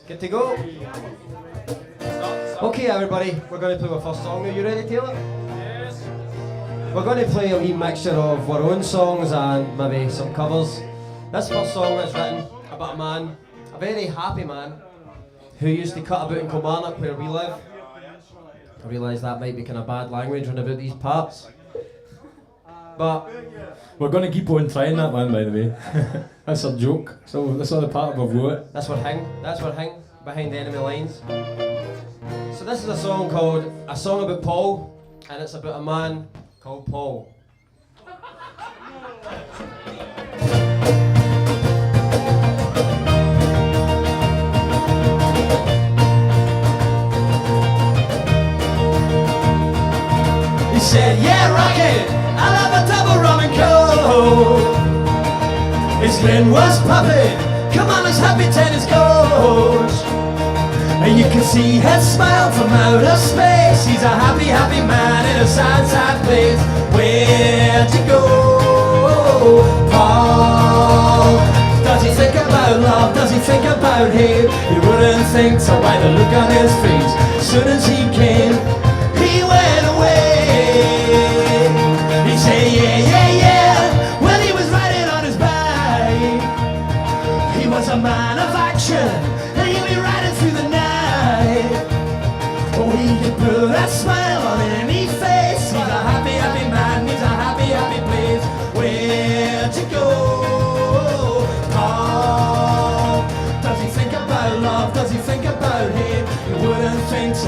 Good to go. Okay, everybody, we're going to play our first song. Are you ready, Taylor? Yes. We're going to play a wee mixture of our own songs and maybe some covers. This first song is written about a man, a very happy man, who used to cut about in Kilmarnock where we live. I realise that might be kind of bad language when about these parts. But we're going to keep on trying that one, by the way. That's a joke. So that's not a part of a vote. That's what hang behind the enemy lines. So this is a song called A Song About Paul, and it's about a man called Paul. He said, yeah, rocket, I'll have a double rum and coke. His grin was puppet, come on, let's happy tennis coach. And you can see his smile from outer space. He's a happy, happy man in a sad, sad place. Where'd you go, Paul? Does he think about love? Does he think about hate? You wouldn't think so by the look on his face. As soon as he came, he went away. He said, yeah, yeah, yeah, when he was riding on his bike. He was a man of action, and he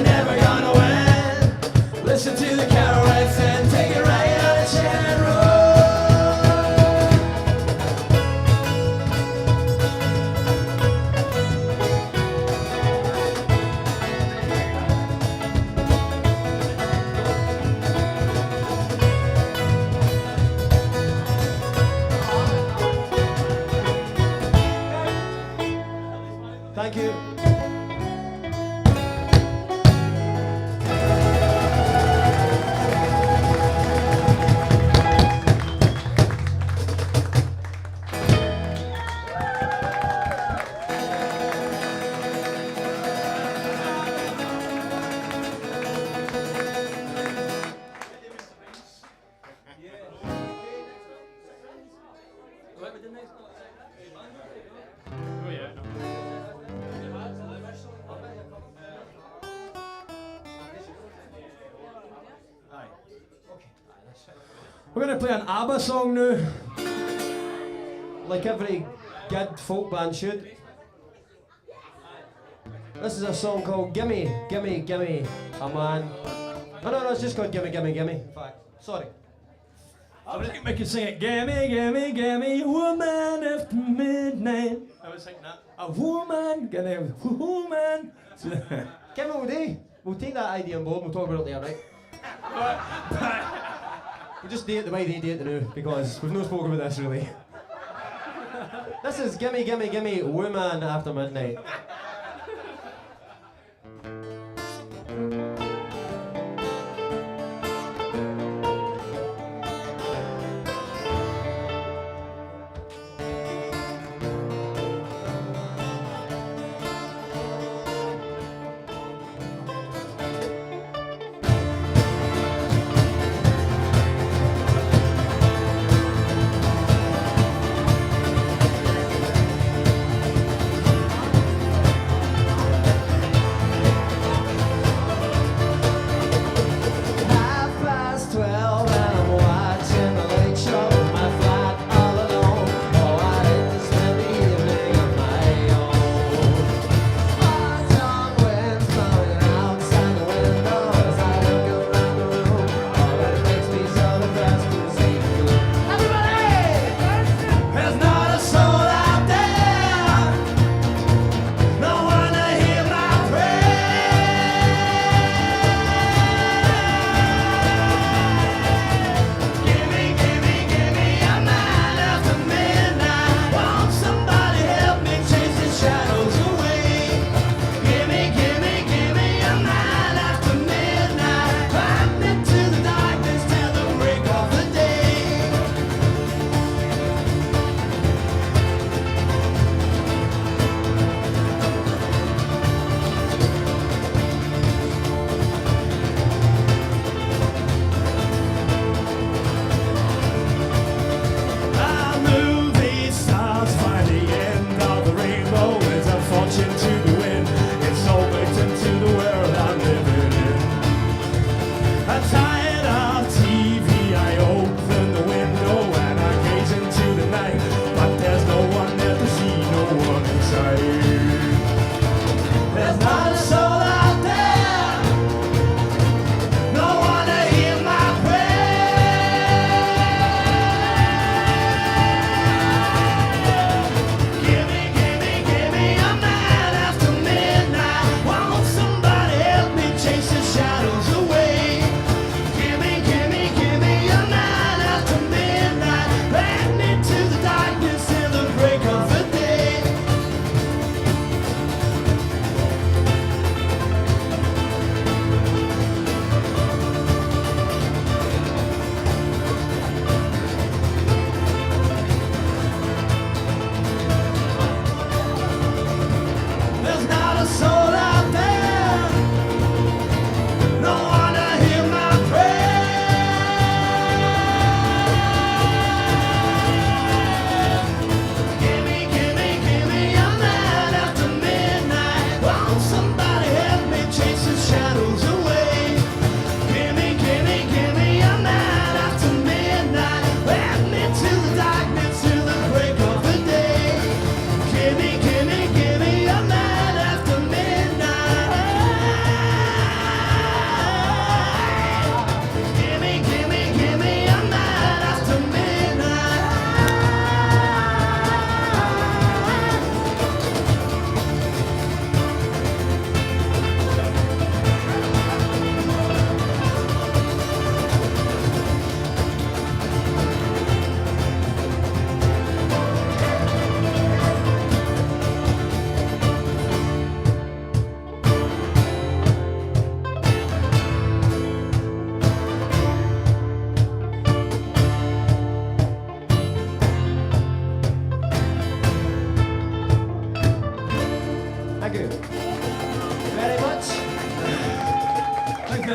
you're never gonna win. Listen to the cataracts and take it right on a Shannon Road. Thank you. We're going to play an ABBA song now. Like every good folk band should. This is a song called Gimme, Gimme, Gimme a Man. No, it's just called Gimme, Gimme, Gimme. In fact, sorry. I was thinking we could sing it. Gimme, gimme, gimme a woman after midnight. I was thinking that. A woman, gimme a woman. Gimme all day. We'll take that idea on board and we'll talk about it later, right? We'll just do it the way they do it now, because we've not spoken about this really. This is Gimme, Gimme, Gimme Woman After Midnight.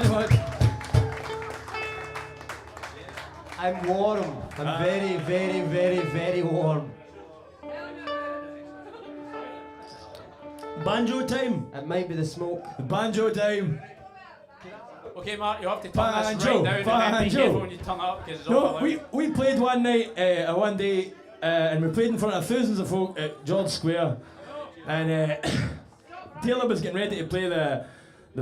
very much. I'm warm. I'm very, very, very, very warm. Banjo time. It might be the smoke. Banjo time. Okay, Mark, you have to turn this Banjo, right down and be banjo. careful when you turn up because it's No, awful loud. we played one night, one day, and we played in front of thousands of folk at George Square, and Taylor was getting ready to play the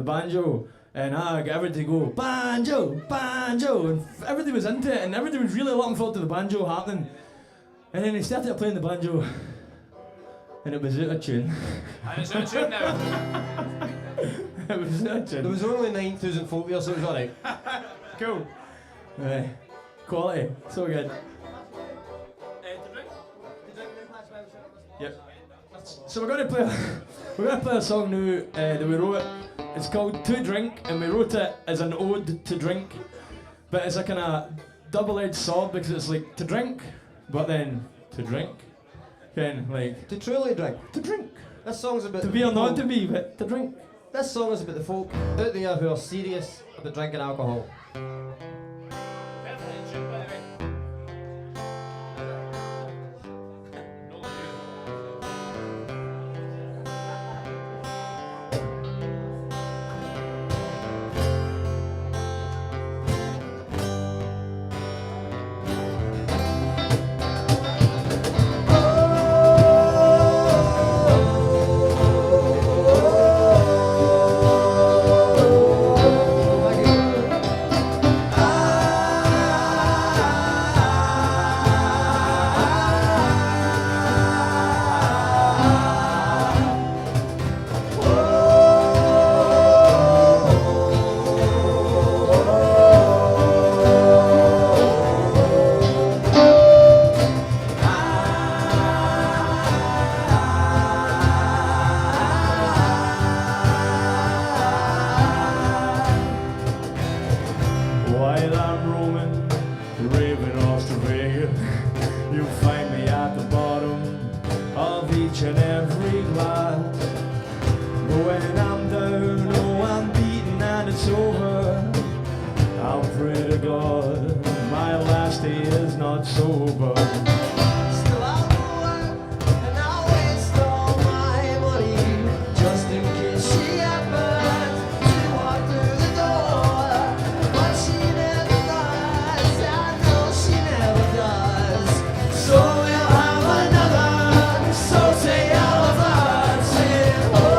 banjo, and I got everybody to go banjo, banjo, and everybody was into it, and everybody was really looking forward to the banjo happening, and then he started playing the banjo, and it was out of tune. And it's out of tune now. It was out of tune. There was only 9,000 folk here, so it was alright. Cool. Quality, so good. Yep. So we're gonna play a song now that we wrote. It's called To Drink, and we wrote it as an ode to drink, but it's a kind of double-edged sword because it's like to drink, but then to drink, kind like To truly drink. to drink, This song's about to the be or people- not to be, but to drink. This song is about the folk out there who are serious about drinking alcohol. Perfect tune, by the way. While I'm roaming, raving Australia, you'll find me at the bottom of each and every glass. But when I'm down, oh, I'm beaten and it's over, I'll pray to God my last day is not sober. Still I'll go out and I'll waste all my money just in case she happens to walk through the door. But she never does, I know she never does. So we'll have another, so say all of us, sing, oh,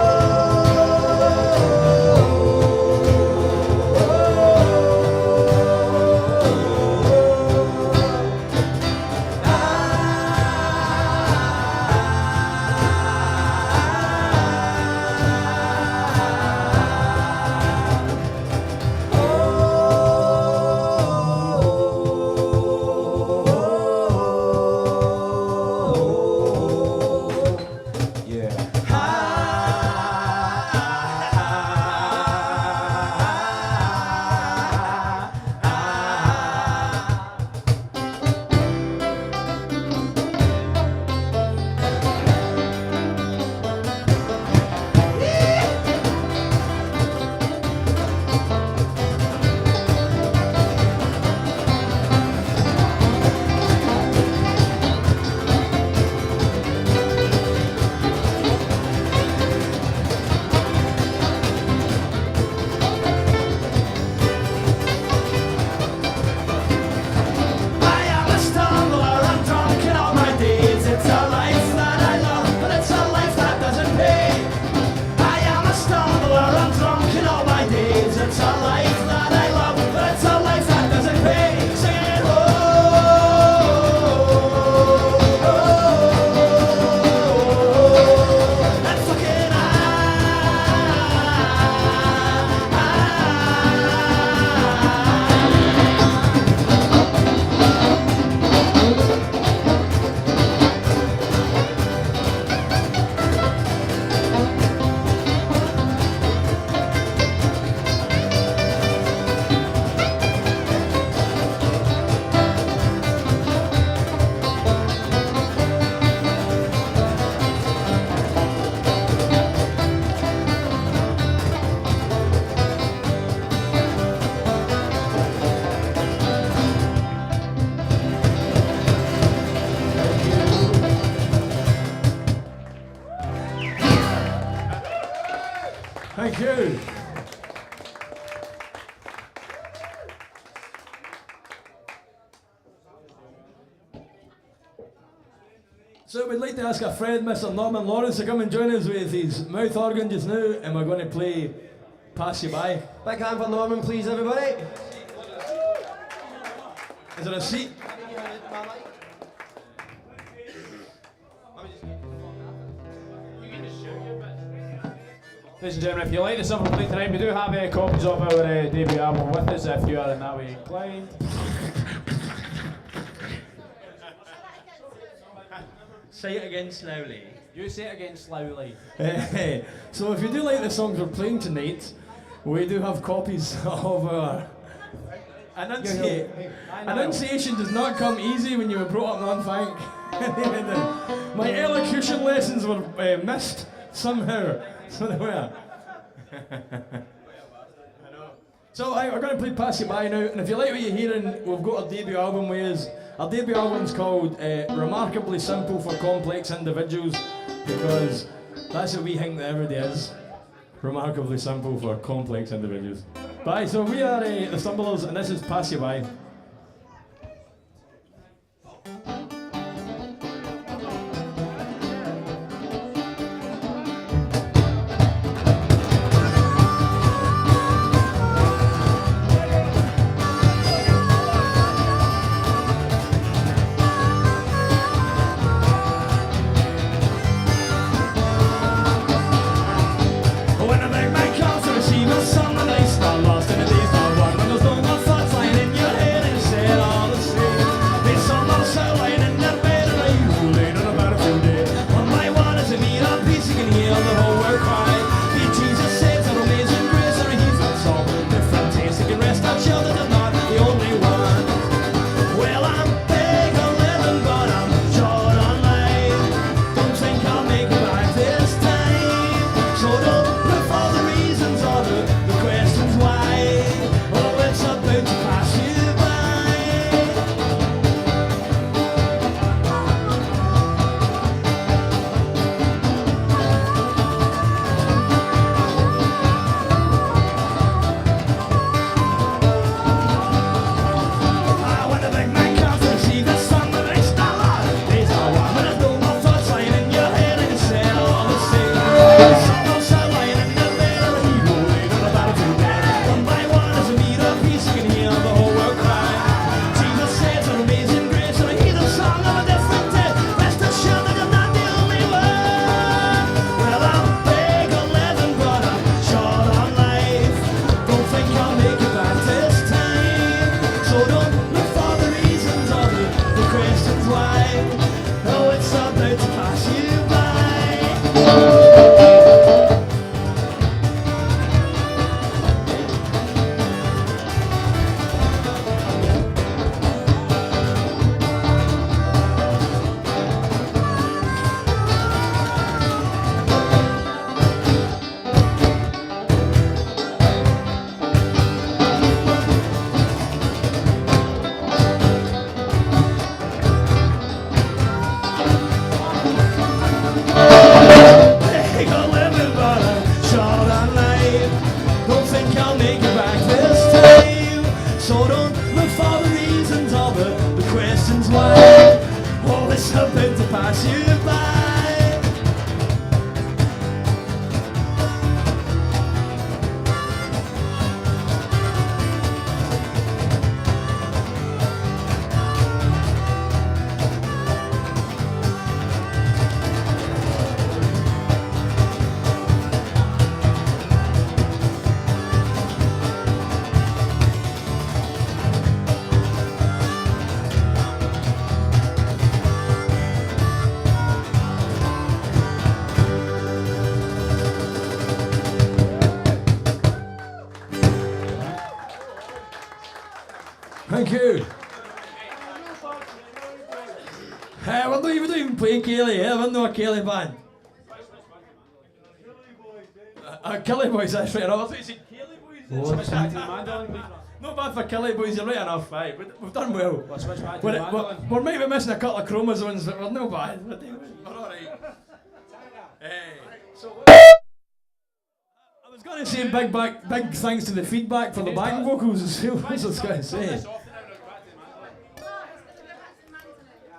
So we'd like to ask our friend Mr. Norman Lawrence to come and join us with his mouth organ just now, and we're going to play Pass You By. Big hand for Norman, please, everybody. Is there a seat? Ladies and gentlemen, if you like the song we're playing tonight, we do have copies of our debut album with us if you are in that way inclined. Say it again slowly. You say it again slowly. So if you do like the songs we're playing tonight, we do have copies of our... Enunciation does not come easy when you were brought up non-funk. My elocution lessons were missed somehow. So they were. So we're going to play Pass You By now, and if you like what you're hearing, we've got our debut album with us. Our debut album's called Remarkably Simple for Complex Individuals, because that's what we think that everybody is. Remarkably simple for complex individuals. Bye, so we are the Stumblers, and this is Pass You By. Lost in a daze, not one. When there's no more thoughts lying in your head, and you say it all the same. Thank you. We're not even playing Kelly, we're not a Kelly band. Kelly Boys, that's right enough. I thought you said Kelly Boys. Not bad for Kelly Boys, you're right enough, right? We've done well. We might be missing a couple of chromosomes, but we're no bad. We're alright. I was going to say big thanks to the feedback for the backing vocals as well. That's what I was going to say.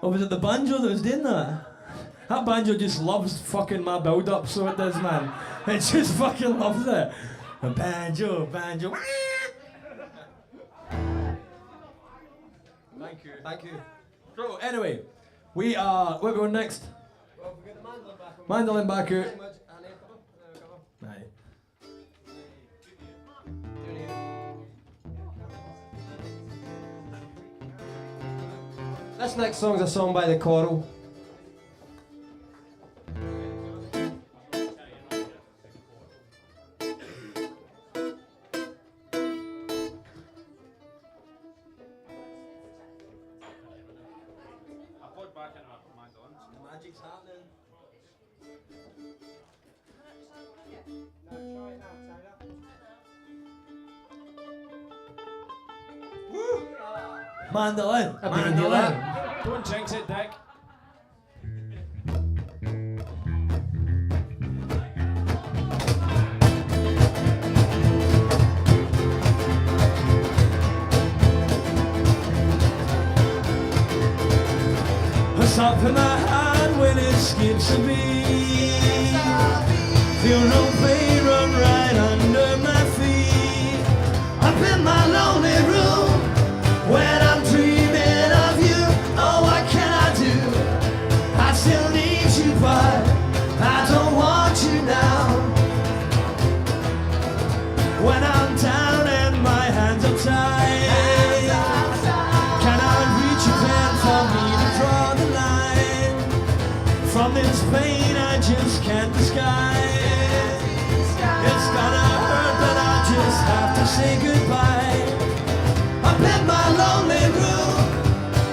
Oh, was it the banjo that was doing that? That banjo just loves fucking my build-up, so it does, man. It just fucking loves it. The banjo, banjo. Thank you. Thank you. So, anyway, we are. Where are we going next? Well, we got the mandolin back on. Mandolin back out. Aye. This next song is a song by the Coral. Magic's happening. Mandolin. Mandolin. Don't jinx it, Dick. Something my heart when it skips a beat. Feel no pain run right under my feet. Up in my lonely room when I'm dreaming of you. Oh, what can I do? I still need you, but I don't want you now. When I'm down and my hands are tied, can I reach your hand for me to draw the line? From this pain I just can't disguise. It's gonna hurt, but I just have to say goodbye. Up in my lonely room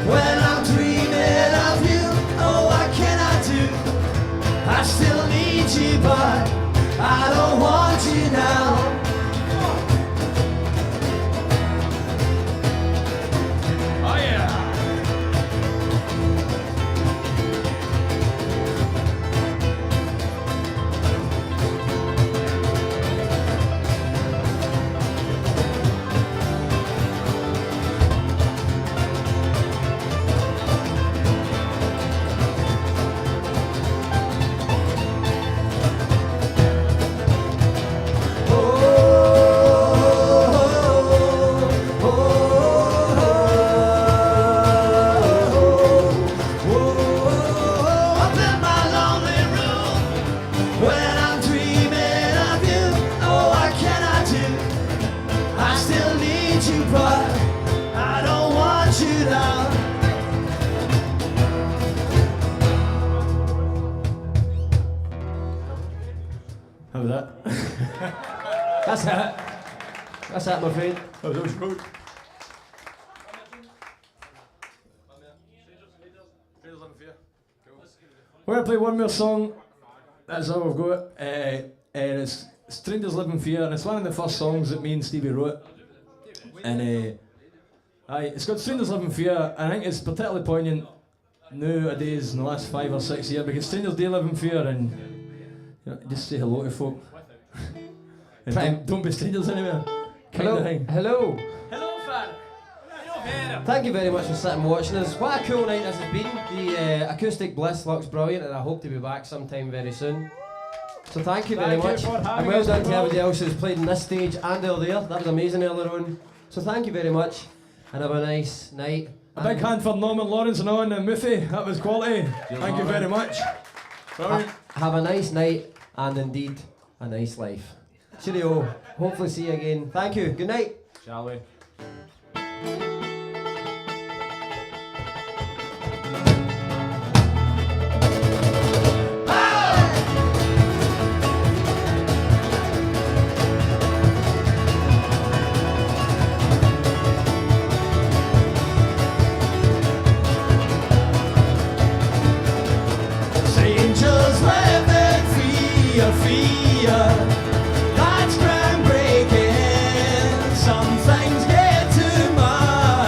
when I'm dreaming of you. Oh, what can I do? I still need you, but I don't want you now. Oh yeah. How was that? That's it. That's it, my friend. That was good. We're going to play one more song. That's all we've got. And it's Strangers Live in Fear, and it's one of the first songs that me and Stevie wrote. And it's got Strangers Live in Fear, and I think it's particularly poignant nowadays in the last 5 or 6 years, because strangers do live in fear, and you know, just say hello to folk. And don't be strangers anywhere. Hello. Hello. Hello, Father. Thank you very much for sitting and watching us. What a cool night this has been. The Acoustic Bliss looks brilliant, and I hope to be back sometime very soon. So thank you very much. And well done to everybody else who's played on this stage and over there. That was amazing earlier on. So thank you very much, and have a nice night. A big hand for Norman Lawrence and Owen and Muffy. That was quality. Thank you very much. Have a nice night, and indeed a nice life. Cheerio. Hopefully see you again. Thank you. Good night. Shall we? Strangers living fear, fear. That's groundbreaking. Some things get too much.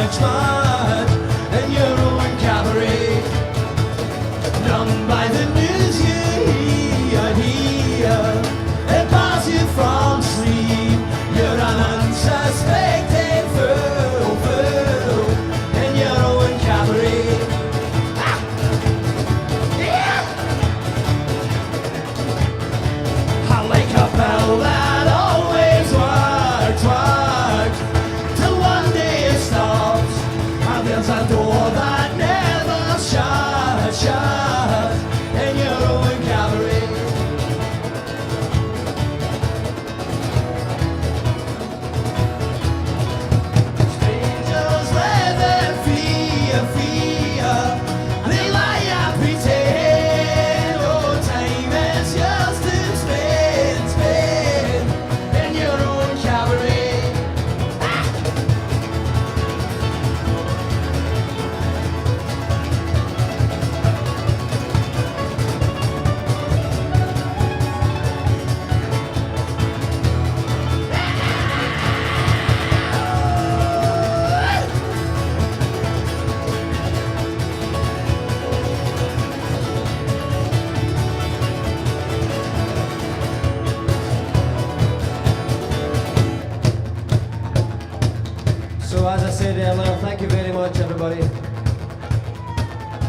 So as I said earlier, thank you very much everybody.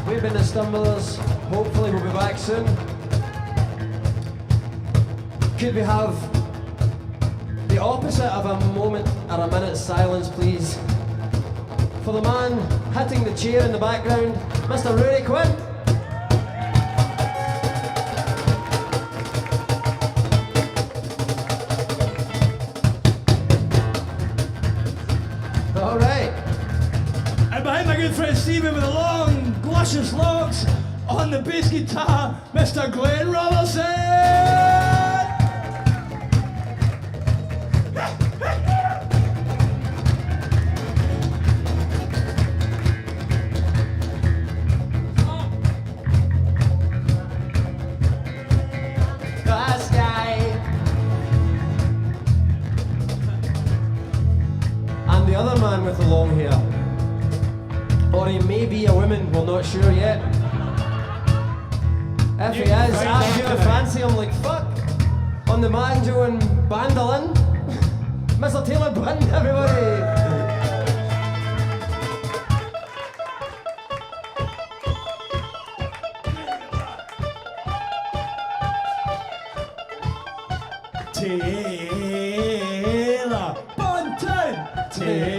We've been the Stumblers. Hopefully we'll be back soon. Could we have the opposite of a moment or a minute's silence, please? For the man hitting the chair in the background, Mr. Rory Quinn. All right. And behind my good friend Stephen with the long, luscious locks on the bass guitar, Mr. Glenn Rollerson. And the other man with the long hair. Or he may be a woman, we're not sure yet. If he is, I'm gonna fancy him like fuck. On the banjo and bandolin, Mr. Taylor Button, everybody. Taylor Bunton! Taylor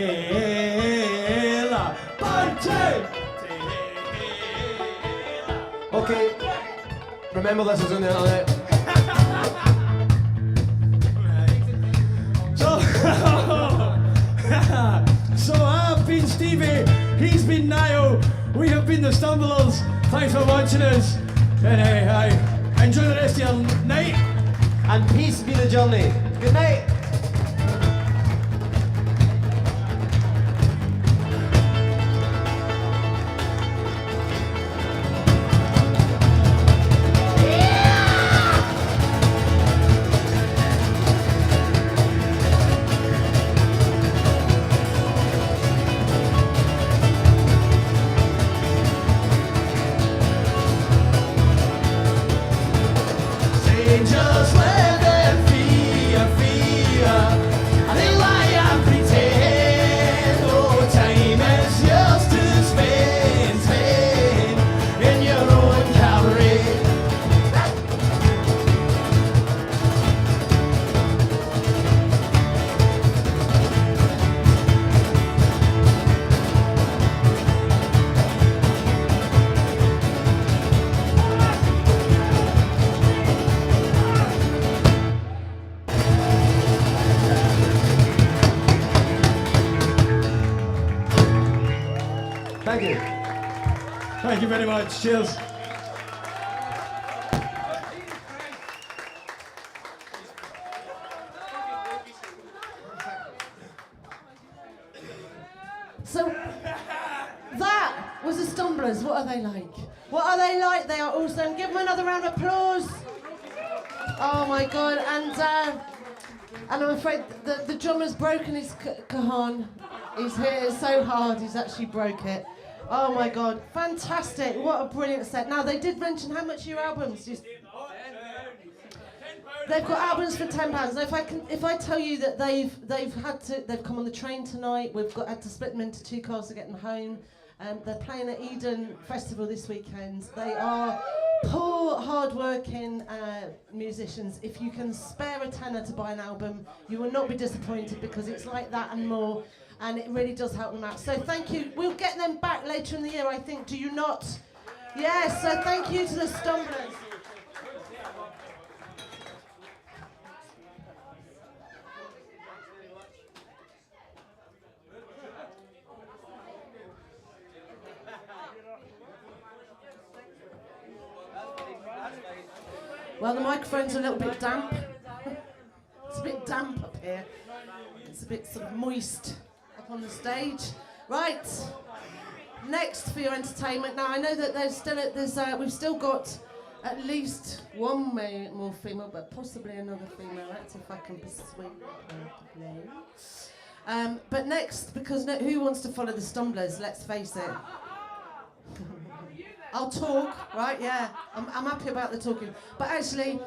Bunton! Okay, remember this is on the internet. So I've been Stevie, he's been Niall, we have been the Stumblers. Thanks for watching us. And enjoy the rest of your night. And peace be the journey. Good night. Just let them fear, fear. And they lie and pretend. Oh, time is yours to spend, spend in your own cabaret. Thank you. Thank you very much. Cheers. So that was the Stumblers. What are they like? What are they like? They are awesome. Give them another round of applause. Oh my God! And I'm afraid the drummer's broken his cajon. He's hit it so hard. He's actually broke it. Oh my God! Fantastic! What a brilliant set. Now they did mention how much are your albums? They've got albums for £10. Now if I tell you that they've come on the train tonight, had to split them into two cars to get them home. They're playing at Eden Festival this weekend. They are poor, hard-working musicians. If you can spare a tenner to buy an album, you will not be disappointed because it's like that and more, and it really does help them out. So thank you. We'll get them back later in the year, I think. Do you not? Yes, so thank you to the Stumblers. Well, the microphone's a little bit damp. It's a bit damp up here. It's a bit sort of moist up on the stage. Right, next for your entertainment. Now, I know that we've still got at least one more female, but possibly another female act if I can persuade her. But next, because who wants to follow the Stumblers? Let's face it. I'll talk, right? Yeah, I'm happy about the talking. But actually,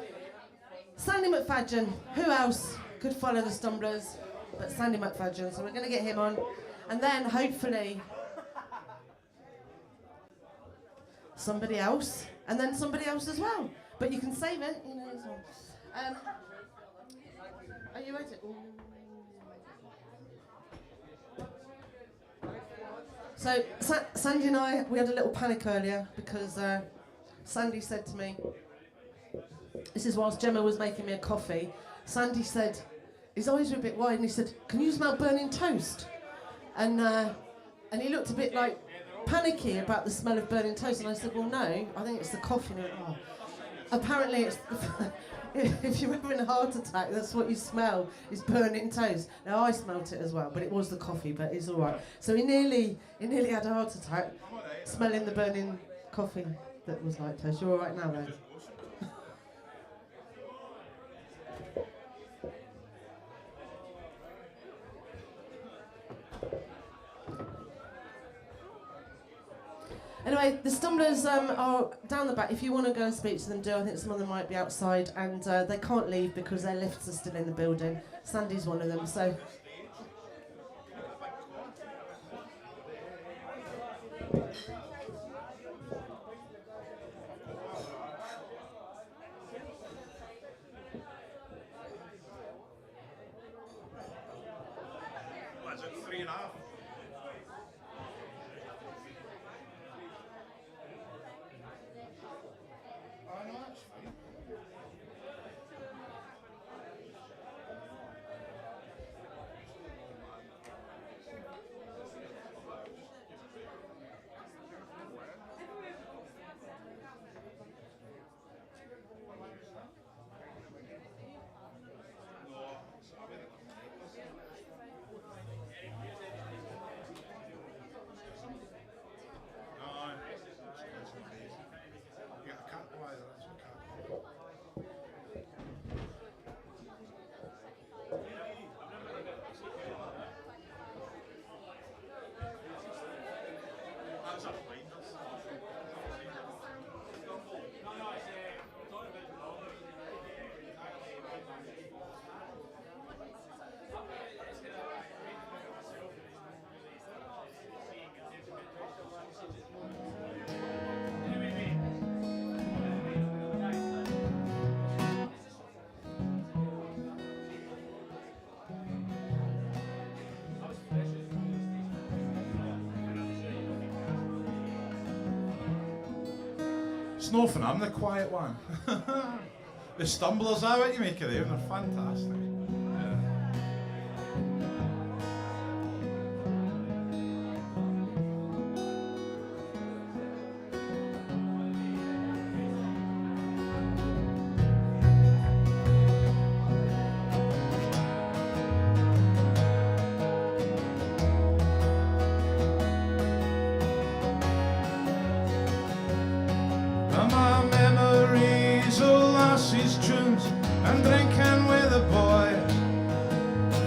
Sandy McFadgen, who else could follow the Stumblers but Sandy McFadgen? So we're going to get him on. And then hopefully somebody else, and then somebody else as well. But you can save it, you know. Are you ready? Ooh. So Sandy and I, we had a little panic earlier because Sandy said to me, this is whilst Gemma was making me a coffee, Sandy said, his eyes were a bit wide and he said, can you smell burning toast? And he looked a bit like panicky about the smell of burning toast, and I said, well no, I think it's the coffee. And he went, oh. Apparently it's if you're having a heart attack, that's what you smell, is burning toast. Now I smelt it as well, but it was the coffee, but it's all right. So he nearly had a heart attack smelling the burning coffee that was like toast. You're all right now, though? Anyway, the Stumblers are down the back. If you want to go and speak to them, do. I think some of them might be outside, and they can't leave because their lifts are still in the building. Sandy's one of them, so. What is it, 3.5? It's no fun, I'm the quiet one. The Stumblers are what you make of them, they're fantastic. My memories of lassies' tunes and drinking with the boys,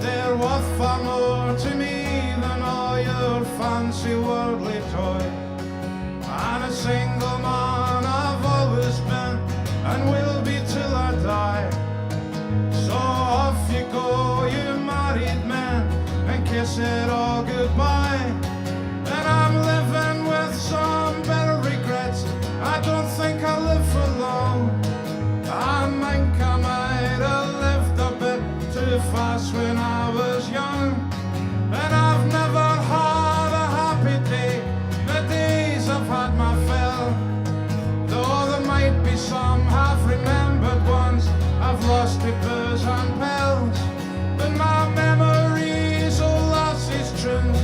they're worth far more to me than all your fancy worldly toys. And a single man I've always been and will be till I die. So off you go, you married men, and kiss it all goodbye. And I'm living with some better regrets. I don't think I'll live for long. I think I might have lived a bit too fast when I was young. And I've never had a happy day, the days I've had my fill. Though there might be some half-remembered ones I've lost to booze and pills. But my memories of lassies' tunes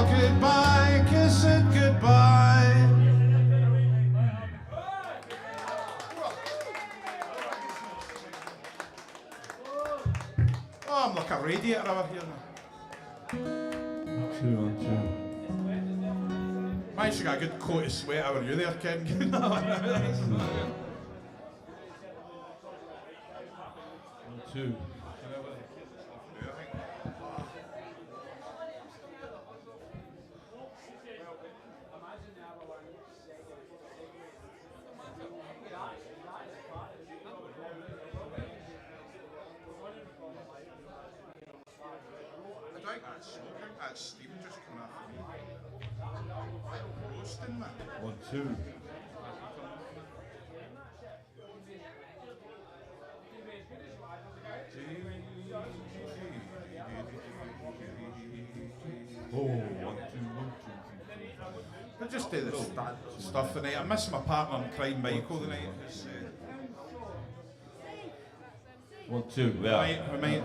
Oh, goodbye, kiss it goodbye. Oh, I'm like a radiator over here now. 2 on 2. I actually got a good coat of sweat over you there, Ken. 2. I think that's smoking, that's steam just coming off of me. Roasting, man. 1 2. Oh, 1 2 1 2 I just do this stuff tonight. I miss my partner in crime, Michael, tonight. It's, 1 2. Yeah. we might.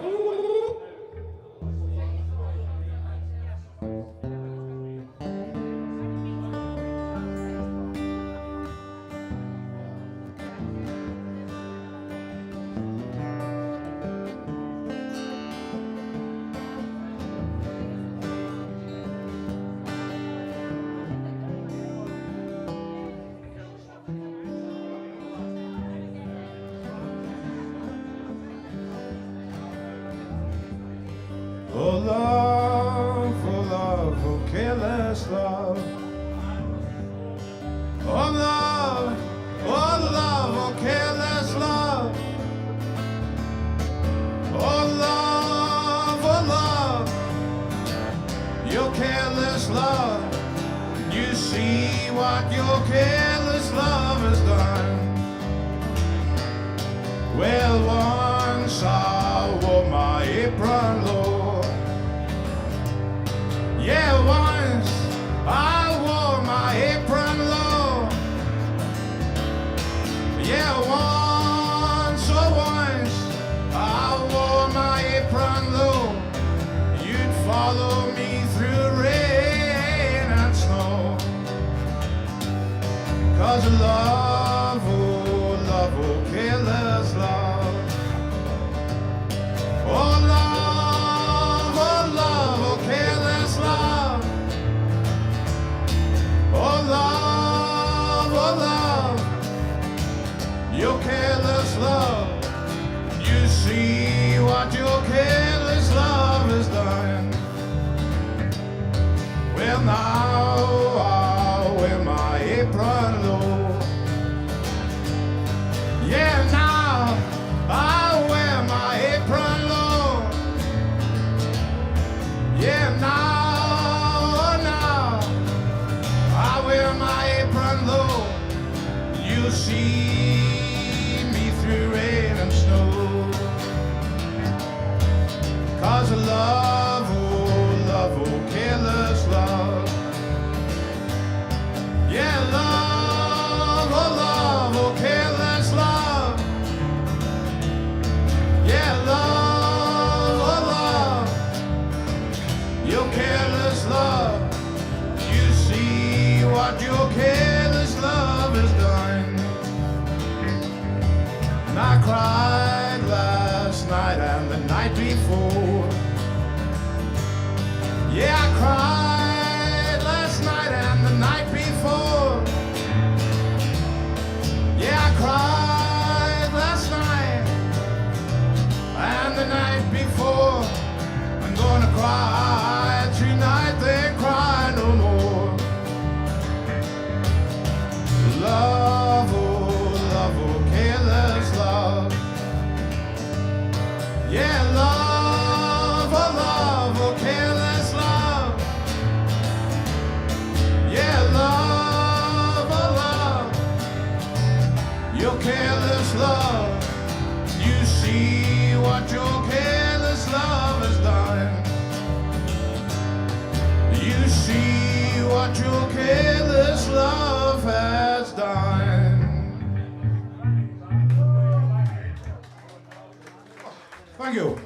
Oh careless love. Oh love, oh careless love. Oh love, your careless love. You see what your careless love has done. Well, once I wore my apron low. Yeah, once I wore my apron low. Yeah, once I wore my apron low. You'd follow me through rain and snow. 'Cause love, oh careless love. Oh love, oh careless love. Oh love, your careless love. You see what your careless love has done. Well, now I'll wear my apron low. Yeah, now I'll wear my apron low. Yeah, now I wear my apron low. You'll see me through rain and snow. 'Cause love, oh careless love. Yeah, love, oh careless love. Yeah, love, your careless love. You see what your careless love has done. And I cried last night and the night before. Yeah, I cried last night and the night before. Yeah, I cried last night and the night before. I'm gonna cry tonight, then cry no more. Love, oh careless love. Yeah, love, oh careless love. Yeah, love, your careless love. You see what your careless love has done. You see what your careless love has done. Thank you.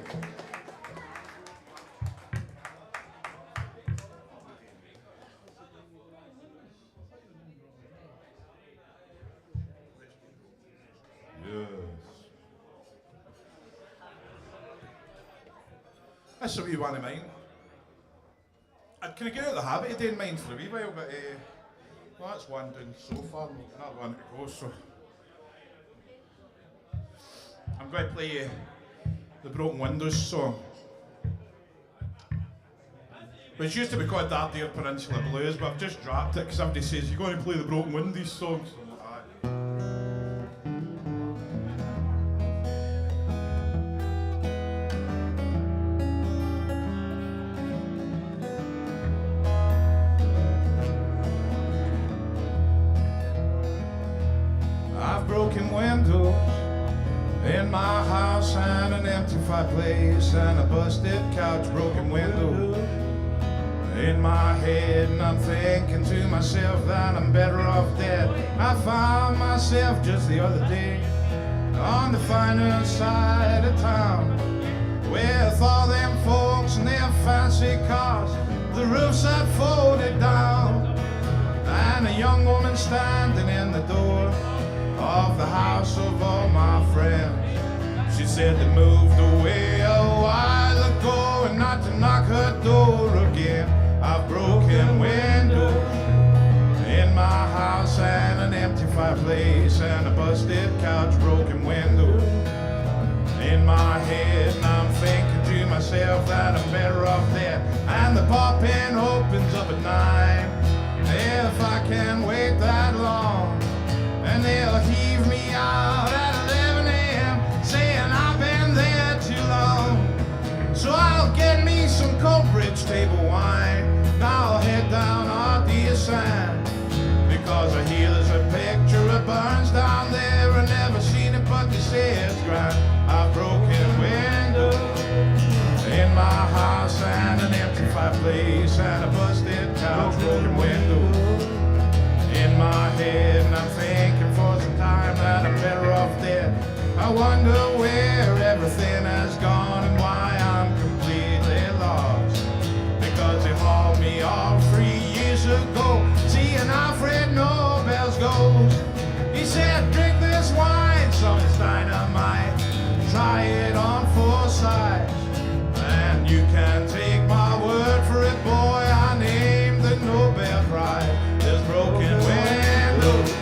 That's a wee one of mine. I'd kind of get out of the habit of doing mine for a wee while, but well, that's one down so far, and another one to go, so. I'm going to play the Broken Windows song, which used to be called Ardere Peninsula Blues, but I've just dropped it because somebody says, you're going to play the Broken Windows song. So I'm like, aye. I've broken windows in my house and an empty fireplace and a busted couch, broken window in my head, and I'm thinking to myself that I'm better off dead. I found myself just the other day on the finer side of town with all them folks and their fancy cars, the roofs had folded down, and a young woman standing in the door of the house of all my friends. She said they moved away a while ago and not to knock her door again. I've broken windows in my house and an empty fireplace and a busted couch, broken window in my head, and I'm thinking to myself that I'm better off dead. And the pop-in opens up at 9, if I can wait that long, and they'll heave me out at 11 a.m. saying I've been there too long. So I'll get me some Coldbridge table wine, and I'll head down Ardere Sand, because I hear there's a picture of Burns down there. I've never seen it, but they say it's grand. I've broken windows in my house and an empty fireplace and a busted couch, broken windows in my head, and I'm thinking for some time that I'm better off dead. I wonder where everything has gone and why I'm completely lost, because they hauled me off 3 years ago, seeing Alfred Nobel's ghost. He said, drink this wine, son, it's dynamite, try it on 4 sides, and you can take my word for it, boy, I named the Nobel Prize. There's broken windows.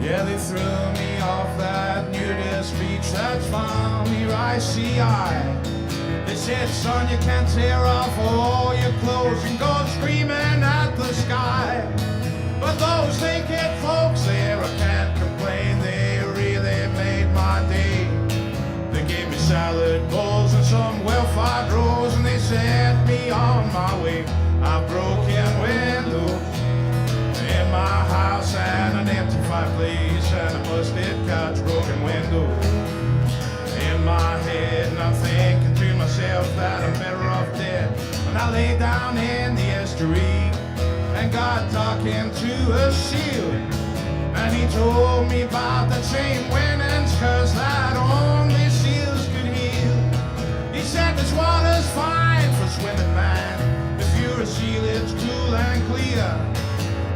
Yeah, they threw me off that nudist beach that's found me right CI. They said, son, you can't tear off all your clothes and go screaming at the sky. But those naked folks there, I can't complain, they really made my day. They gave me salad bowls and some well-fired rolls, and they sent me on my way. I've broken windows in my house and an empty fireplace and a busted couch, broken window in my head, and I'm thinking to myself that I'm better off dead. When I lay down in the estuary and got talking to a seal, and he told me about the same winnings, cause that only seals could heal. He said this water's fine for swimming, man, if you're a seal it's cool and clear.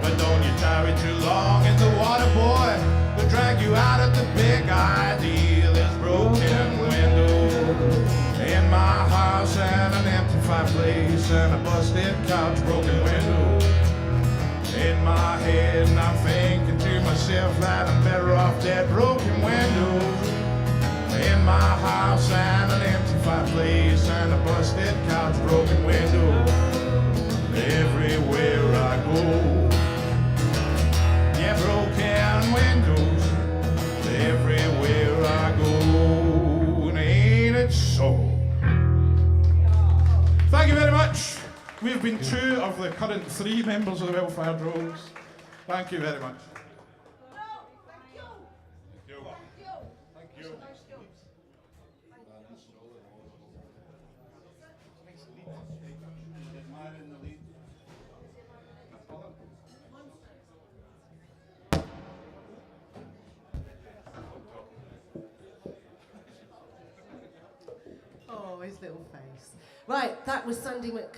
But don't you tarry too long in the water, boy, they'll drag you out of the big idea. There's broken windows in my house and an empty fireplace and a busted couch, broken window in my head, and I'm thinking to myself that I'm better off dead. Broken windows in my house and an empty fireplace and a busted couch, broken window everywhere I go. Yeah, broken windows everywhere I go, and ain't it so? Thank you very much. We've been 2 of the current 3 members of the Welfare Drones. Thank you very much. his little face. Right, that was Sandy what?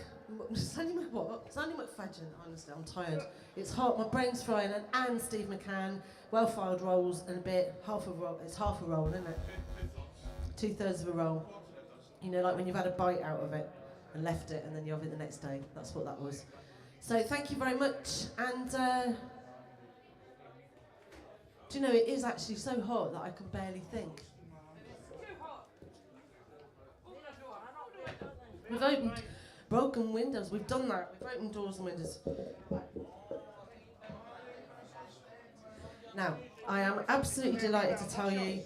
Sandy McFadgen. Honestly, I'm tired. It's hot. My brain's frying. And Steve McCann, well-filed rolls and a bit. Half a roll. It's half a roll, isn't it? 2/3 of a roll. You know, like when you've had a bite out of it and left it, and then you have it the next day. That's what that was. So thank you very much. And do you know, it is actually so hot that I can barely think. We've opened broken windows. We've done that. We've opened doors and windows. Now, I am absolutely delighted to tell you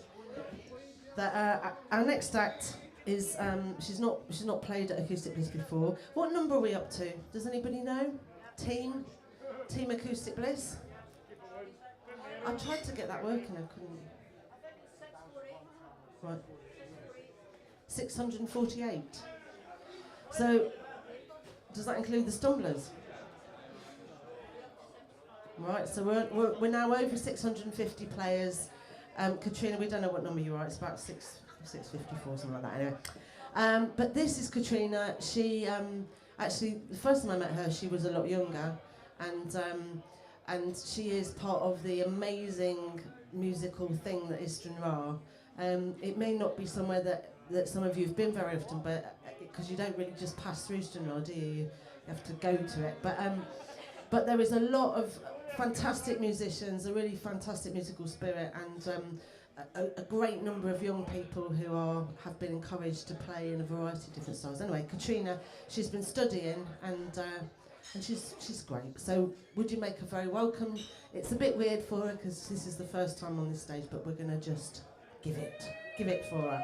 that our next act is she's not played at Acoustic Bliss before. What number are we up to? Does anybody know? Team Acoustic Bliss. I tried to get that working, I couldn't. Right. 648. So, does that include the stumblers? Right, so we're now over 650 players. Katrina, we don't know what number you are. It's about 654, something like that. Anyway, but this is Katrina. She actually, the first time I met her, she was a lot younger, and she is part of the amazing musical thing that is Stranraer. It may not be somewhere that some of you have been very often, but because you don't really just pass through Stranraer, do you? You have to go to it. But there is a lot of fantastic musicians, a really fantastic musical spirit, and a great number of young people who have been encouraged to play in a variety of different styles. Anyway, Katrina, she's been studying, and she's great. So would you make her very welcome? It's a bit weird for her because this is the first time on this stage, but we're going to just give it for her.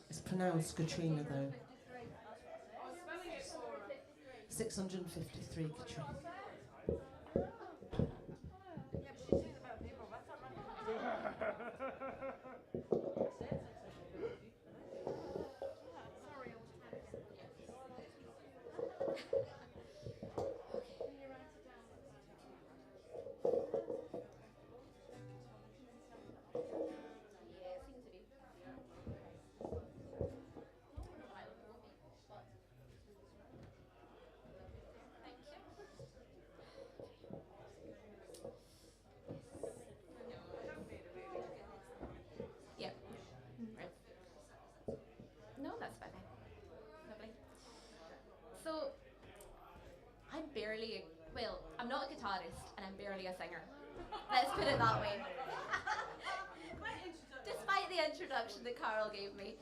It's pronounced Katrina though. 653 Katrina. I'm not a guitarist and I'm barely a singer. Let's put it that way. Despite the introduction that Carl gave me.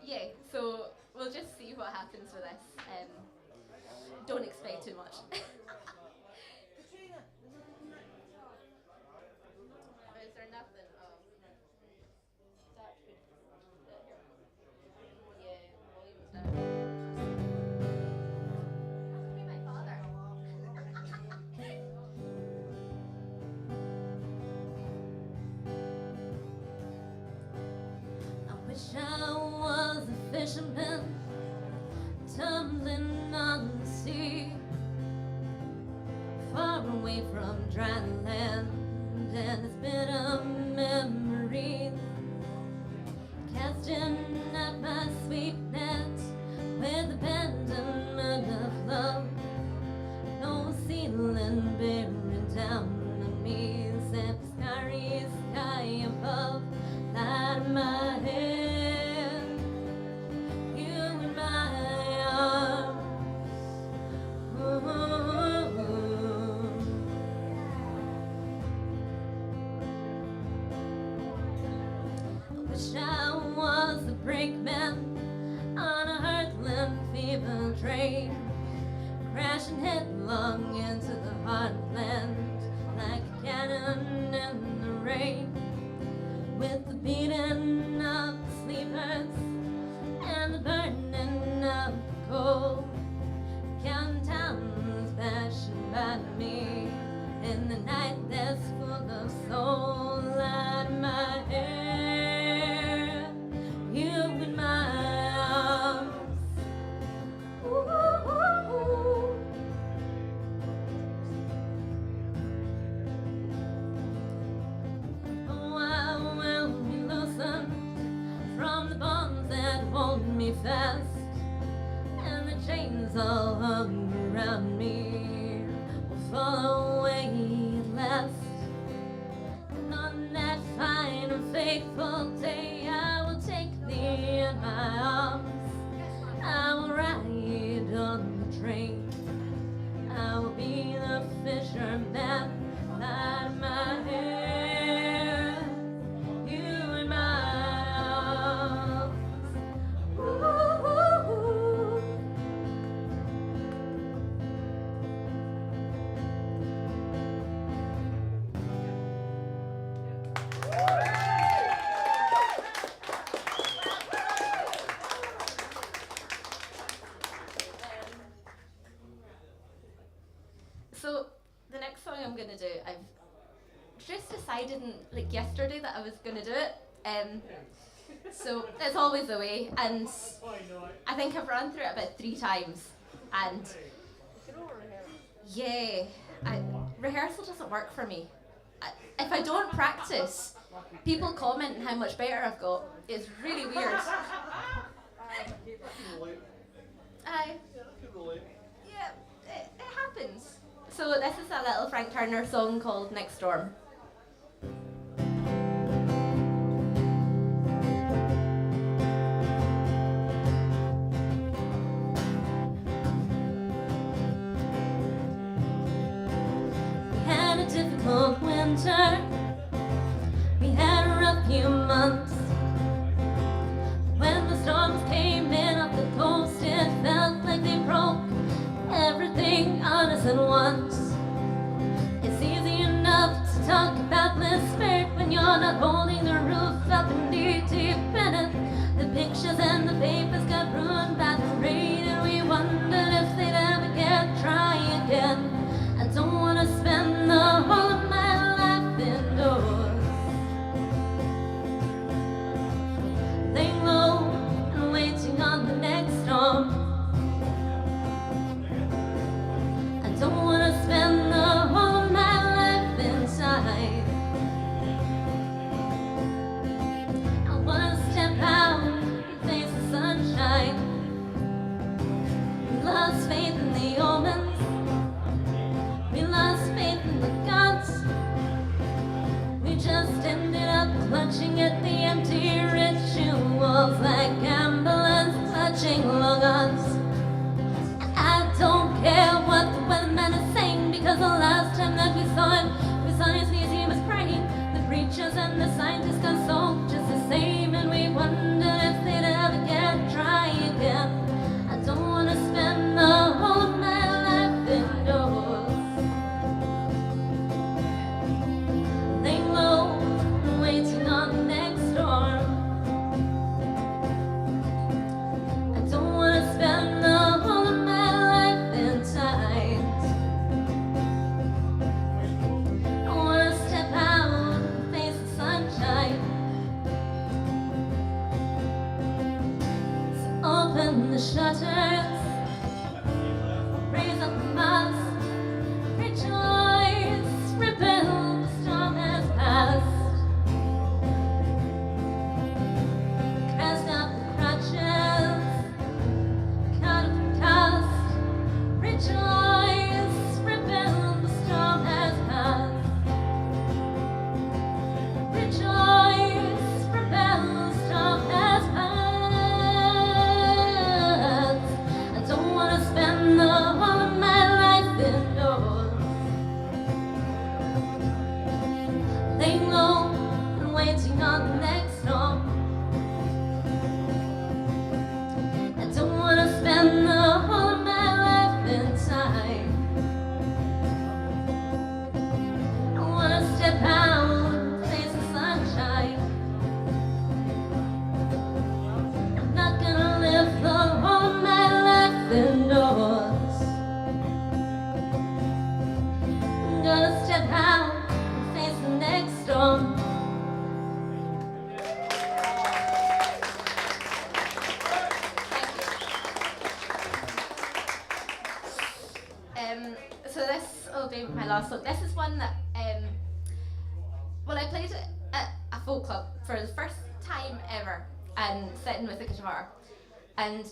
Yeah, so we'll just see what happens with this. Don't expect too much. Is there nothing? Oh. That should, yeah, volume's down. Wish I was a fisherman tumbling on the sea, far away from dry land and its bitter memories, casting out my sweet net with abandonment of love, no ceiling bearing down on me except the starry sky above, light my head. Brakeman on a hurtling fever train, crashing headlong into the heartland like a cannon in the rain, with the beating of the sleepers and the burning of the coal, counting towns flashing by me in the night that's full of soul. Light my head. decided like yesterday that I was gonna do it. So it's always the way, and I think I've run through it about 3 times, and yeah, rehearsal doesn't work for me. If I don't practice, people comment on how much better I've got. It's really weird. Yeah, it happens. So this is a little Frank Turner song called Next Storm. We had a difficult winter. We had a rough few months. When the storms came in off the coast, it felt like they broke everything on us at once. It's easy enough to talk about this spirit when you're not holding the roof up and deep in it. The pictures and the papers got ruined by the rain, and we wondered if they'd ever get dry again. I don't want to spend the whole of my life indoors, laying low and waiting on the next storm. I don't want to spend the whole of my life inside. I want to step out and face the sunshine. We lost faith in the omens. We lost faith in the gods. We just ended up clutching at the empty rituals like ambulance clutching long odds. And I don't care what the weatherman is saying, because the last time that we saw his knees he was praying. The preachers and the scientists console just the same, and we wondered if they'd ever get dry again. I don't want to spend the whole of my life indoors, laying low and waiting on the next storm. I don't want to spend the whole of my life inside. I want to step out and face the sunshine. So open the shutters, raise up the mast, rejoice, rebel, the storm has passed. Cast off the crutches, cut off the cast, rejoice, rebel, the storm has passed. Rejoice, rebel, the storm has passed. I don't want to spend the whole of my life indoors, laying low and waiting on the next storm. I don't want to spend the whole of my life inside. I want to step out and face the sunshine. I'm not gonna live the whole of my life indoors. I'm gonna step out and face the next storm. So this will be my last song. This is one that, well, I played it at a folk club for the first time ever, and sitting with a guitar. And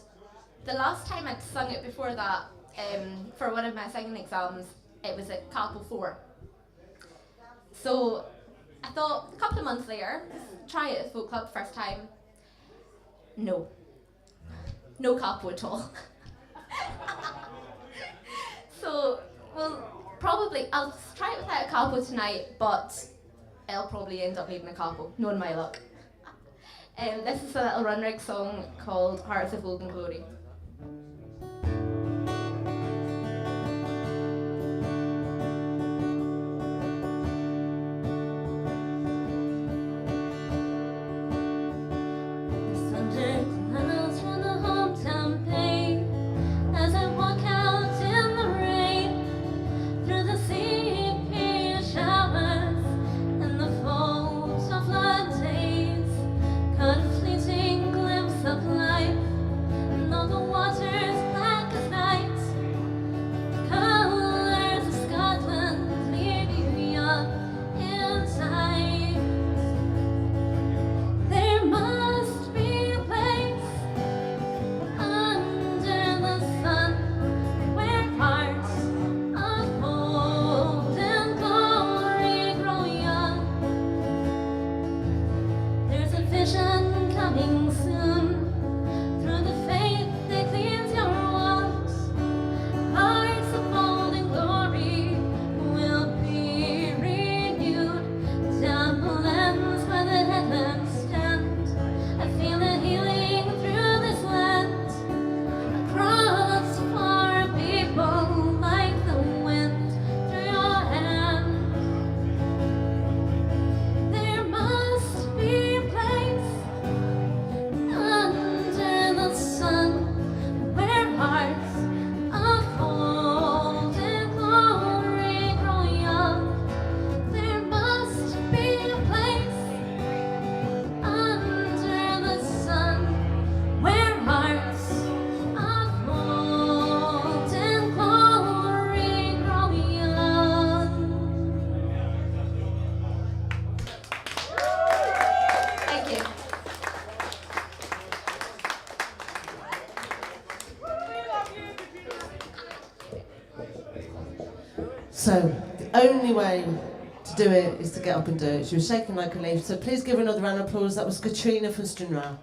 the last time I'd sung it before that, for one of my singing exams, it was at Capel 4. So I thought, a couple of months later, try it at folk club, first time. No Capel at all. So, well, probably, I'll try it without a capo tonight, but I'll probably end up needing a capo, knowing my luck. This is a little run rig song called Hearts of Golden Glory. And the So the only way to do it is to get up and do it. She was shaking like a leaf. So please give her another round of applause. That was Katrina from Stranraer.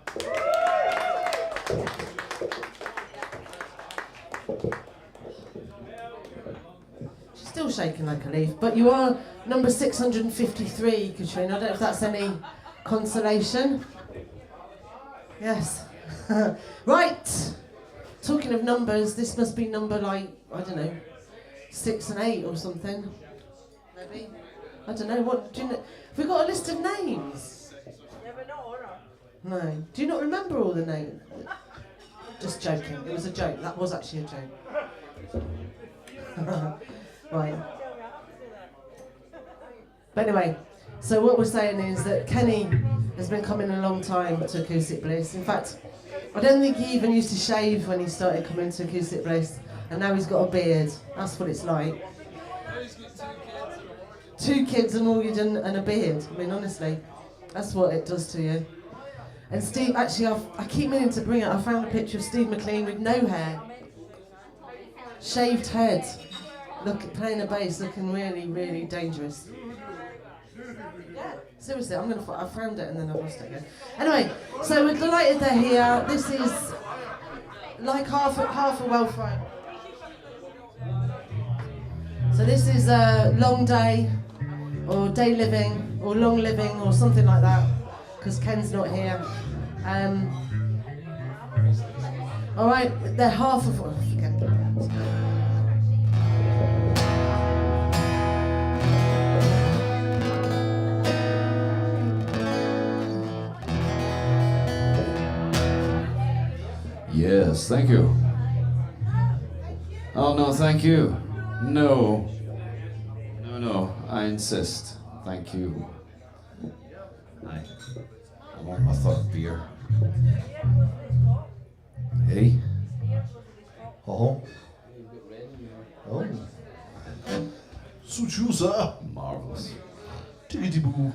She's still shaking like a leaf, but you are number 653, Katrina. I don't know if that's any consolation. Yes. Right. Talking of numbers, this must be number like, I don't know, 6 and 8 or something. Maybe. I don't know. What do you know? Have we got a list of names? Yeah, but not order. No. Do you not remember all the names? Just joking. It was a joke. That was actually a joke. Right. But anyway, so what we're saying is that Kenny has been coming a long time to Acoustic Bliss. In fact, I don't think he even used to shave when he started coming to Acoustic Bliss, and now he's got a beard. That's what it's like. 2 kids, a mortgage and a beard. I mean, honestly, that's what it does to you. And Steve, actually, I keep meaning to bring it. I found a picture of Steve McLean with no hair, shaved head, playing a bass, looking really, really dangerous. Yeah, seriously, I found it and then I lost it again. Anyway, so we're delighted they're here. This is like half a well-thrown. So this is a long day, or day living, or long living, or something like that, because Ken's not here. All right, they're half of. Oh, forget it. Yes, thank you. Oh no, thank you. No. No, I insist. Thank you. I want my third beer. Hey? Oh. Oh. Suit you, sir. Marvellous. Tickety boo.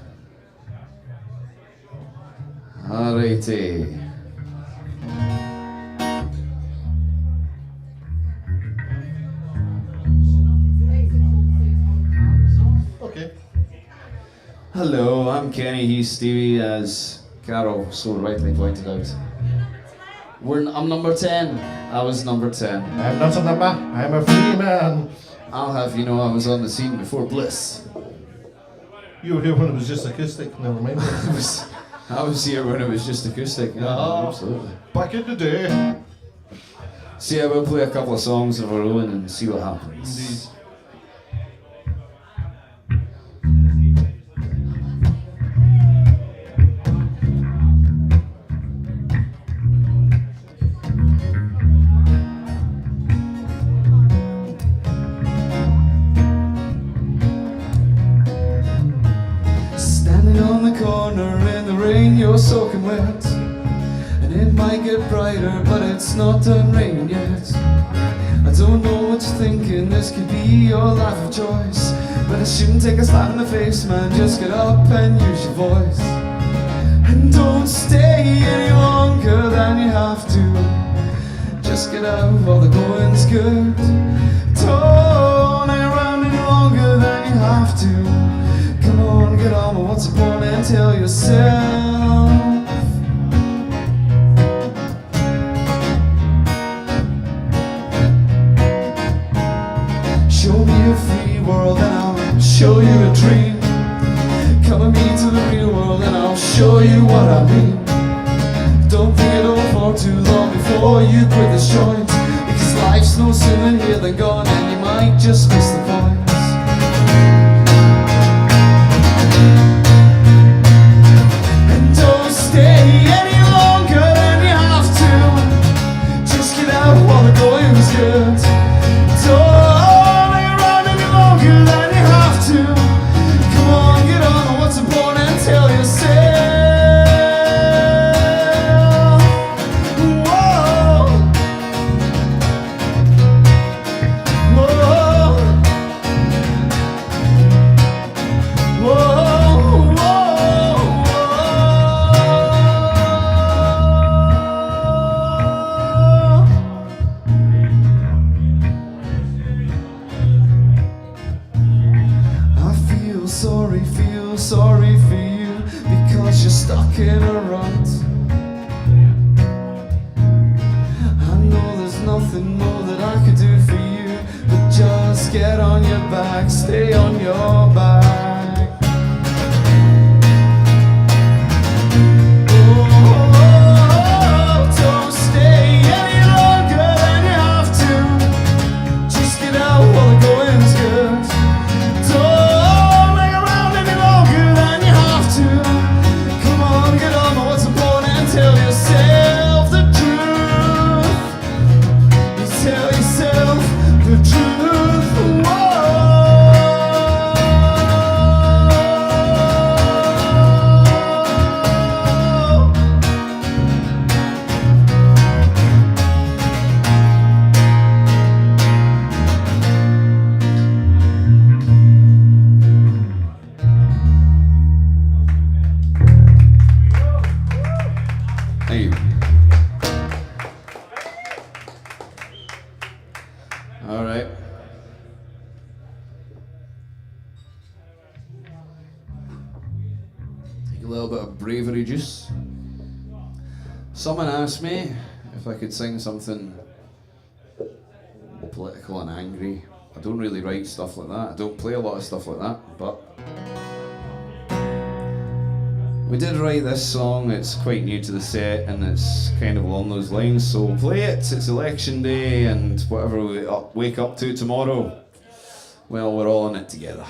Alrighty. Okay. Hello, I'm Kenny, he's Stevie, as Carol so rightly pointed out. I'm number 10. I was number 10. I'm not a number, I'm a free man. I'll have you know I was on the scene before Bliss. You were here when it was just acoustic, never mind. I was here when it was just acoustic. Yeah, absolutely. Back in the day. See, I will play a couple of songs of our own and see what happens. Indeed. You're soaking wet, and it might get brighter, but it's not done raining yet. I don't know what you're thinking, this could be your life of choice, but it shouldn't take a slap in the face, man. Just get up and use your voice, and don't stay any longer than you have to. Just get out while the going's good. Don't hang around any longer than you have to. Come on, get on with what's important and tell yourself. Show me a free world and I'll show you a dream. Come with me to the real world and I'll show you what I mean. Don't think it over for too long before you quit this joint, because life's no sooner here than gone, and you might just miss the point. Stay any longer than you have to. Just get out while the going is good. Don't hang around any longer than you have to. Come on, get on what's important and tell yourself. Whoa. Whoa. sorry for you because you're stuck in a rut. I know there's nothing more that I could do for you, but just get on your back, stay on your back. All right. Take a little bit of bravery juice. Someone asked me if I could sing something political and angry. I don't really write stuff like that. I don't play a lot of stuff like that, but we did write this song. It's quite new to the set and it's kind of along those lines, so we'll play it. It's election day and whatever we wake up to tomorrow, well, we're all in it together.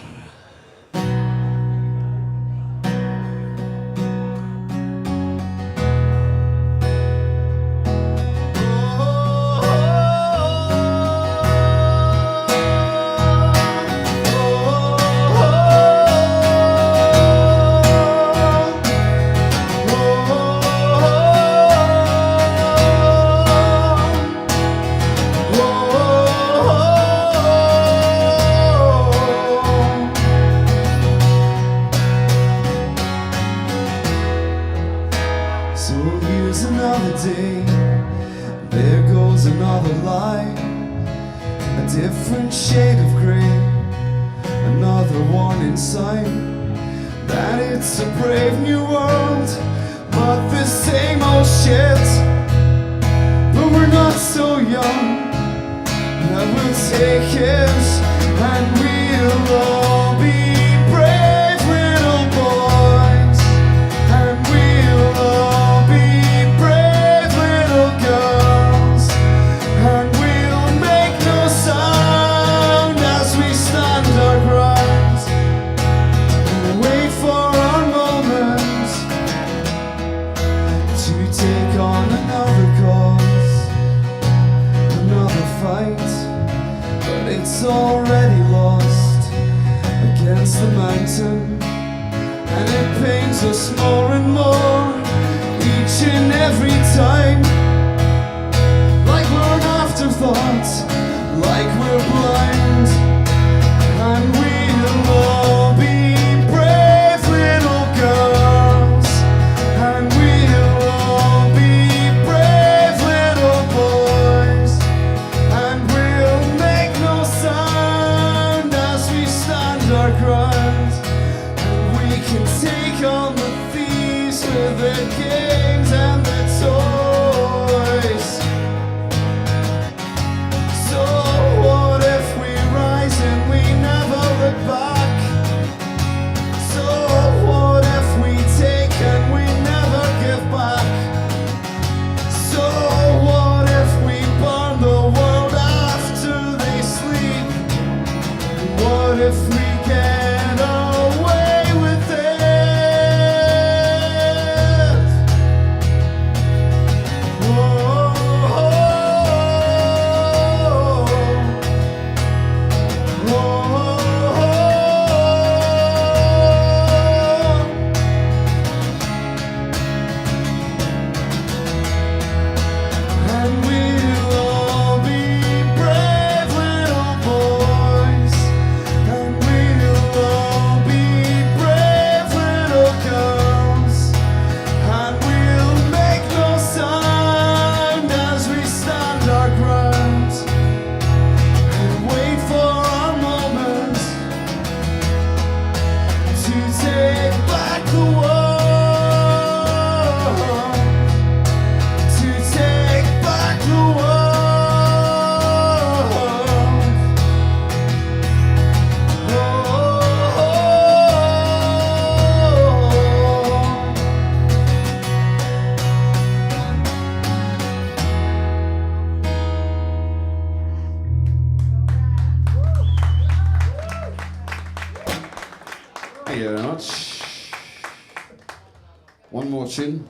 One more tune.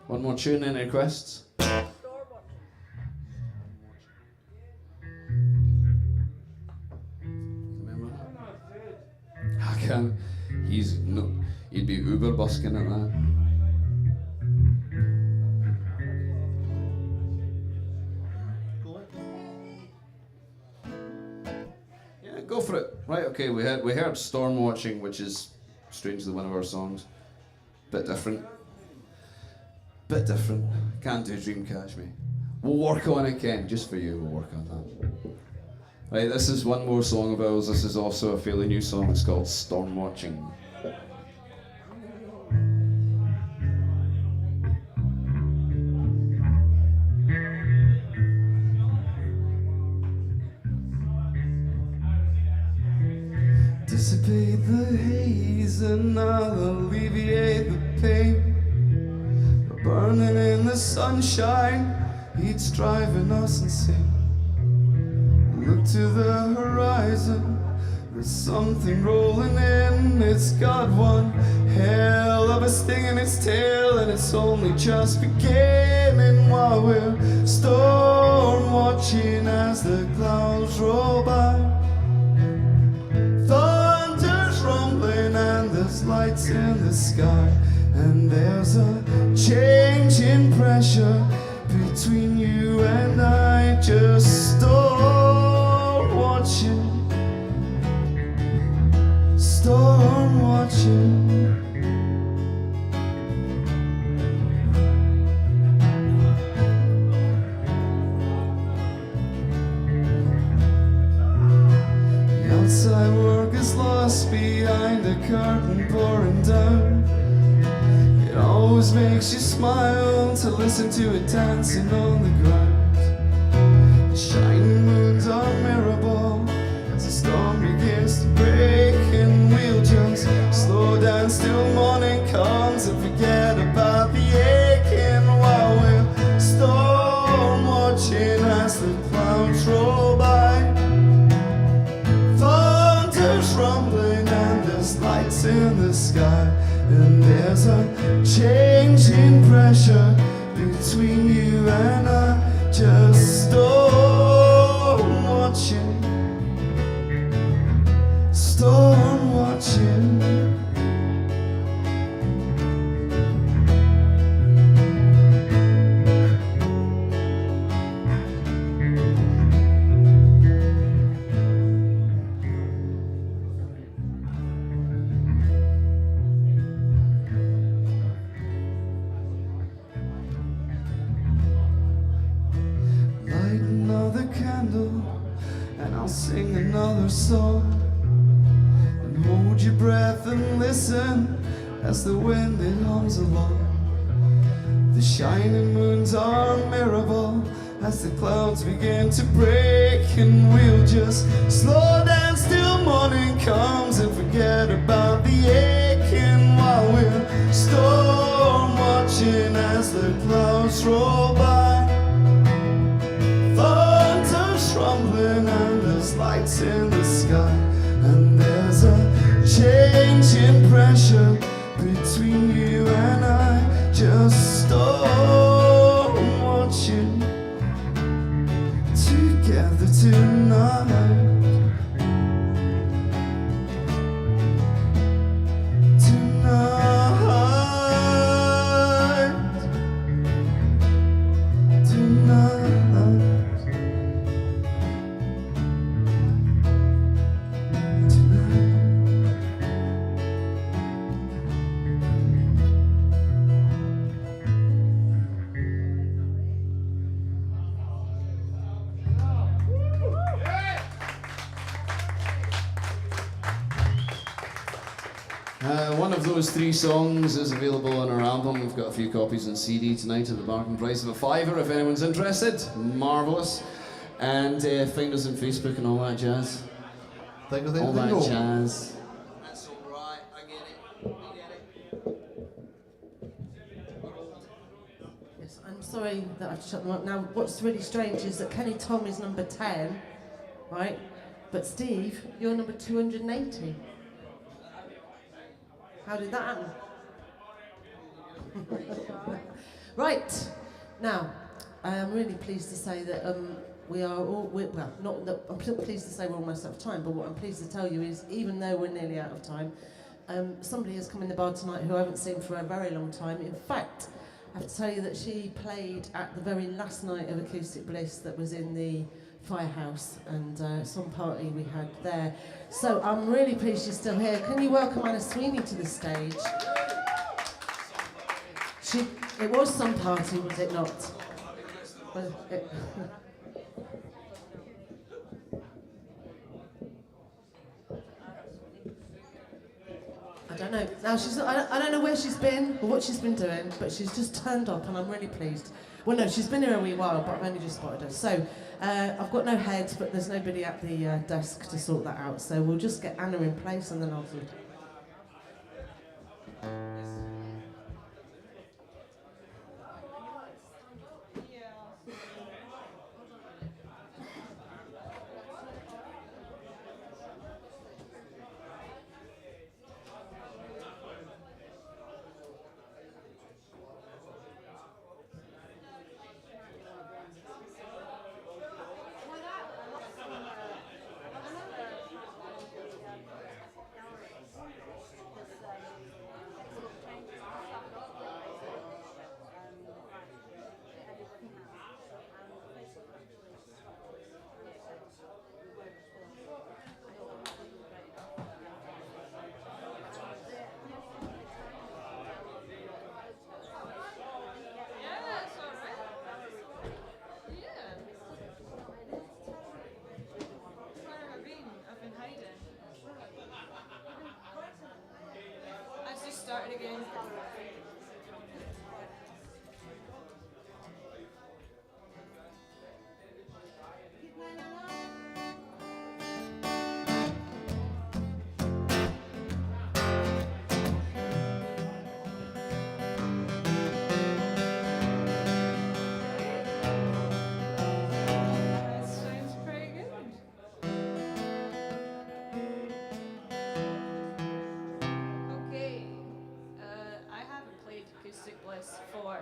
One more tune, any requests? I can't. He'd be uber busking at that. Yeah, go for it. Right, okay, we heard Storm Watching, which is strangely one of our songs. Bit different. Can't do Dream Catch Me. We'll work on it, Ken, just for you, we'll work on that. Right, this is one more song of ours. This is also a fairly new song. It's called Storm Watching. Dissipate the haze and I'll alleviate the pain. We're burning in the sunshine, heat's driving us insane. Look to the horizon, there's something rolling in. It's got one hell of a sting in its tail, and it's only just beginning while we're storm watching as the clouds roll by. Thunder's rumbling and there's lights in the sky, and there's a change in pressure between you and I. Just storm watching, storm watching. The outside world is lost behind a curtain pouring down. It always makes you smile to listen to it dancing on the ground. The shining moons are mirrorball as the storm begins to break, and we'll just slow down till morning comes and forget about the aching while we're storm watching as the clouds roll by. Thunder's rumbling and there's lights in the sky, and there's a change in pressure between you and I. Just storm watching, storm watching. Light another candle and I'll sing another song. Hold your breath and listen as the wind it hums along. The shining moons are mirrorball as the clouds begin to break, and we'll just slow down till morning comes and forget about the aching while we're storm watching as the clouds roll by. Thunder's rumbling and there's lights in the sky, and there's a change in pressure between you and I. Just storm watching together tonight. One of those three songs is available on our album. We've got a few copies on CD tonight at the bargain price of £5 if anyone's interested. Marvellous. And find us on Facebook and all that jazz. All that jazz. That's alright, I get it. Yes, I'm sorry that I've shut them up. Now, what's really strange is that Kenny Tom is number 10, right? But Steve, you're number 280. How did that happen? Right, now, I am really pleased to say that we are all, well, not that I'm pleased to say we're almost out of time, but what I'm pleased to tell you is, even though we're nearly out of time, somebody has come in the bar tonight who I haven't seen for a very long time. In fact, I have to tell you that she played at the very last night of Acoustic Bliss that was in the Firehouse, and some party we had there. So I'm really pleased she's still here. Can you welcome Anna Sweeney to the stage? It was some party, was it not? Was it? I don't know. Now I don't know where she's been or what she's been doing, but she's just turned up, and I'm really pleased. Well, no, she's been here a wee while, but I've only just spotted her. So I've got no head, but there's nobody at the desk to sort that out. So we'll just get Anna in place, and then I'll do it. Start it again. For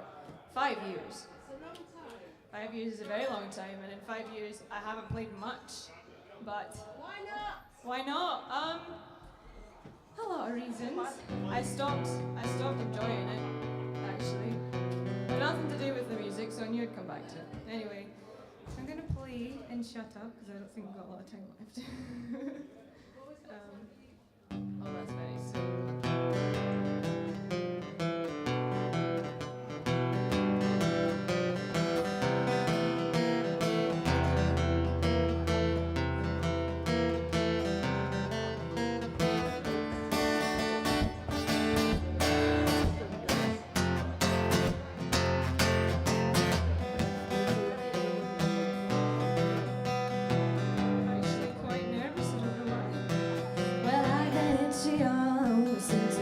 5 years. 5 years is a very long time, and in 5 years I haven't played much. But why not? Why not? A lot of reasons. I stopped enjoying it, actually. But nothing to do with the music, so I knew I'd come back to it. Anyway, I'm gonna play and shut up because I don't think we've got a lot of time left. Oh, that's very sweet. Well, I got itchy arms and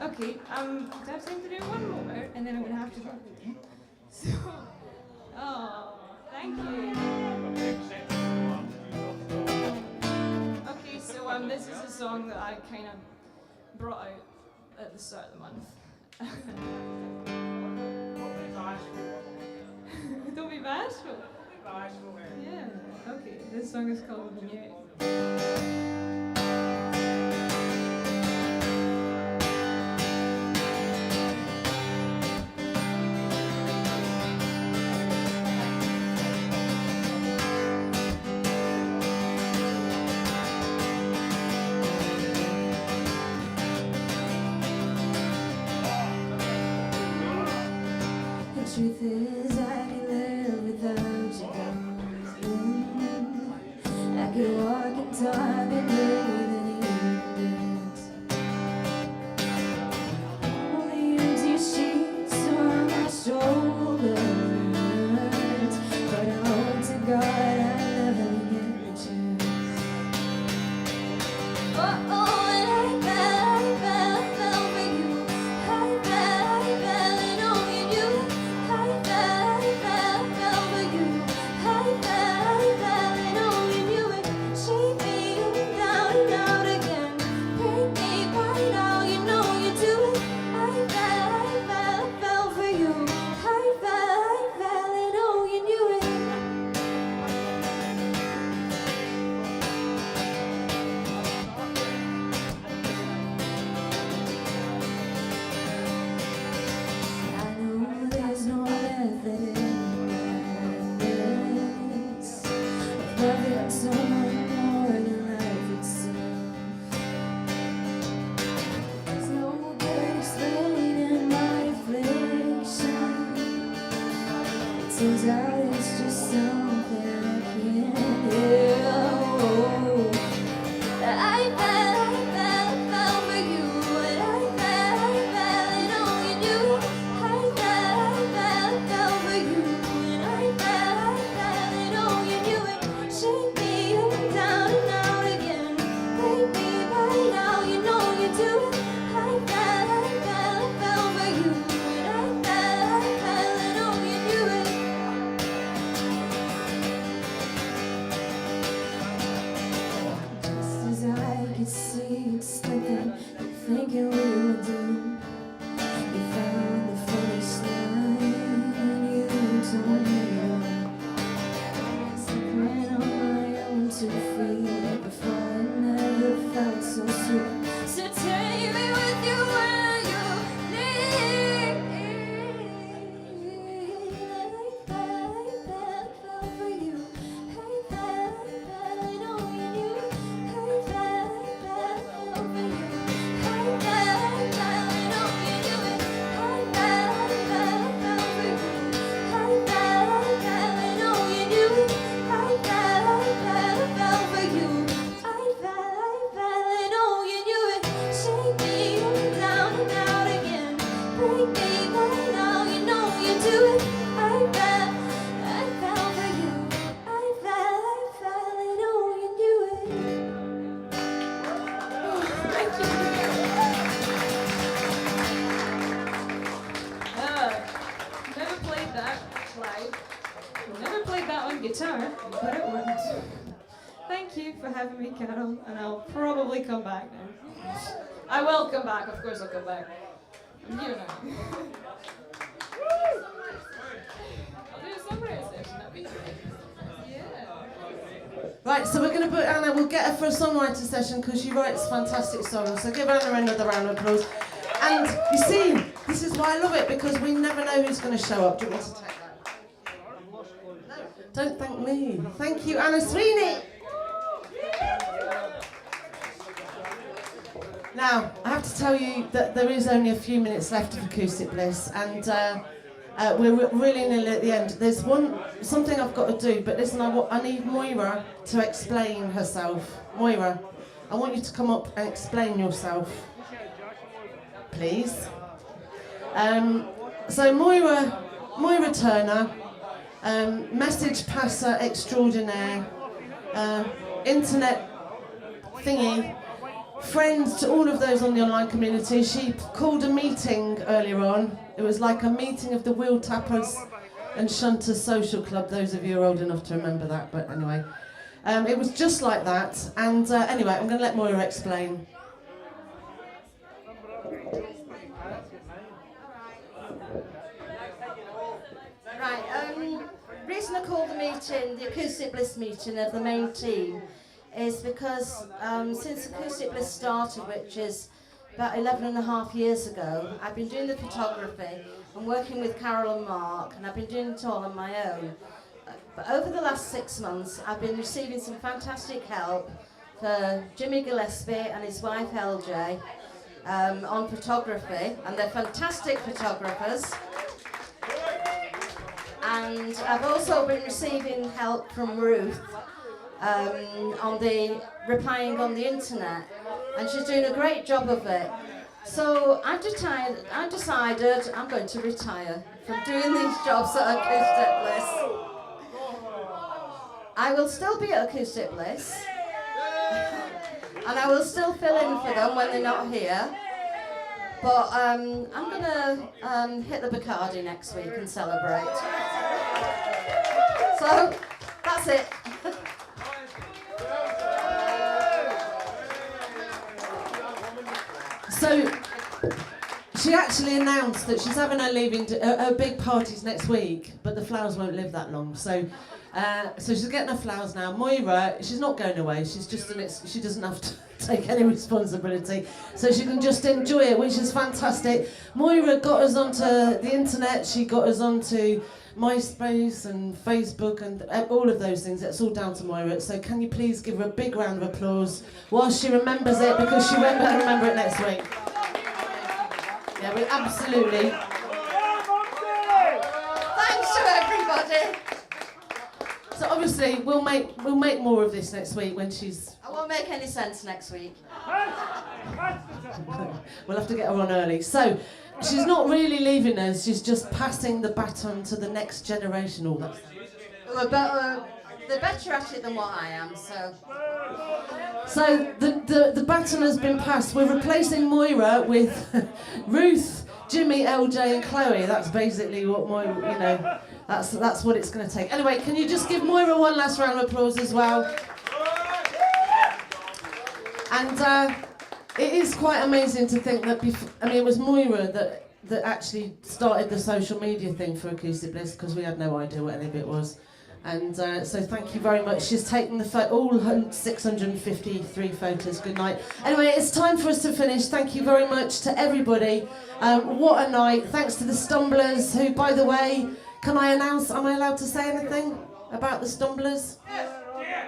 Okay, do I have time to do one more, and then I'm gonna have to go. So, oh, thank you. Okay, so this is a song that I kind of brought out at the start of the month. Don't be bashful. Yeah. Okay, this song is called Vignette. Truth is, I can live without you, darling. I could walk and talk and breathe and even dance. Only empty sheets on my shoulders, but I hope to God I never get a chance. Oh, and I fell for you. I fell and only you. I fell for you. I fell and only knew it. Shake me down and out again. Break me right now, you know you do it. I fell for you. I fell and oh, you knew it. I know there's no method in this, of loving someone more than life itself. There's no good explaining my affliction. It turns out it's just something I can't help. I fell for you, and I fell and oh, you knew it. I fell for you, and I fell and oh, you knew it. Shake me up and down and out again. Break me right now, you know you do it. I fell for you, and I fell and oh, you knew it. Just as I could see it slipping, thinking we were done. You found the finish line and you told me to run. Sleeping on my own 2 feet before I never felt so sweet. So take me with you where you lead. I fell for you. I fell and oh, you knew it. I fell for you. I fell and oh, you knew it. I fell for you. I fell and oh, you knew it. I fell for you. I fell and oh, you knew it. Shake me up and down and out again. Break me right now, you know you do it. I fell for you. I fell and oh, you knew it. Thank you. Never played that live. Never played that on guitar, but it worked. Thank you for having me, Carol, and I'll probably come back now. I will come back, of course I'll come back. I'm here now. I'll do a songwriting session, that'd be great. Yeah. Right, so we're going to put Anna, we'll get her for a songwriter session because she writes fantastic songs. So give Anna another round of applause. And you see, this is why I love it, because we never know who's going to show up. Do you want me to take that? No, don't thank me. Thank you, Anna Sweeney. Now, I have to tell you that there is only a few minutes left of Acoustic Bliss, and we're really nearly at the end. There's something I've got to do, but listen, I need Moira to explain herself. Moira, I want you to come up and explain yourself, please. So Moira Turner, message passer extraordinaire, internet thingy, friend to all of those on the online community. She called a meeting earlier on. It was like a meeting of the Wheel Tappers and Shunters Social Club, those of you who are old enough to remember that, but anyway. It was just like that, and anyway, I'm going to let Moira explain. Right, reason I called the meeting, the Acoustic Bliss meeting of the main team, is because since Acoustic Bliss started, which is about 11 and a half years ago, I've been doing the photography and working with Carol and Mark, and I've been doing it all on my own. But over the last 6 months, I've been receiving some fantastic help for Jimmy Gillespie and his wife LJ on photography, and they're fantastic photographers. And I've also been receiving help from Ruth on the replying on the internet, and she's doing a great job of it. So I decided I'm going to retire from doing these jobs at Acoustic Bliss. I will still be at Acoustic Bliss, and I will still fill in for them when they're not here. But I'm going to hit the Bacardi next week and celebrate. So, that's it. So, she actually announced that she's having her her big parties next week, but the flowers won't live that long. So she's getting her flowers now. Moira, she's not going away. She's just she doesn't have to take any responsibility, so she can just enjoy it, which is fantastic. Moira got us onto the internet. She got us onto MySpace and Facebook and all of those things. It's all down to Moira. So can you please give her a big round of applause while she remembers it, because she won't remember it next week. Yeah, we absolutely. Thanks to everybody. So obviously we'll make more of this next week when she's. I won't make any sense next week. We'll have to get her on early. So she's not really leaving us. She's just passing the baton to the next generation. All that. They're better at it than what I am. So the baton has been passed. We're replacing Moira with Ruth, Jimmy, LJ, and Chloe. That's basically what Moira, that's what it's going to take. Anyway, can you just give Moira one last round of applause as well? And it is quite amazing to think that it was Moira that actually started the social media thing for Acoustic Bliss, because we had no idea what any of it was. And so thank you very much. She's taken all 653 photos. Good night. Anyway, it's time for us to finish. Thank you very much to everybody. What a night. Thanks to the Stumblers, who, by the way, can I announce, am I allowed to say anything about the Stumblers?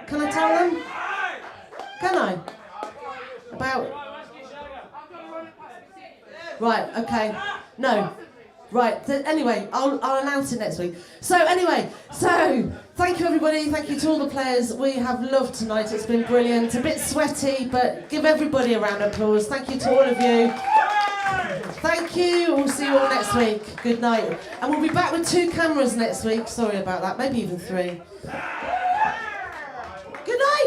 Can I tell them? Can I? About... Right, okay. No. Right, anyway, I'll announce it next week. So thank you everybody, thank you to all the players. We have loved tonight, it's been brilliant. A bit sweaty, but give everybody a round of applause. Thank you to all of you. Thank you, we'll see you all next week. Good night. And we'll be back with 2 cameras next week, sorry about that, maybe even 3. Good night.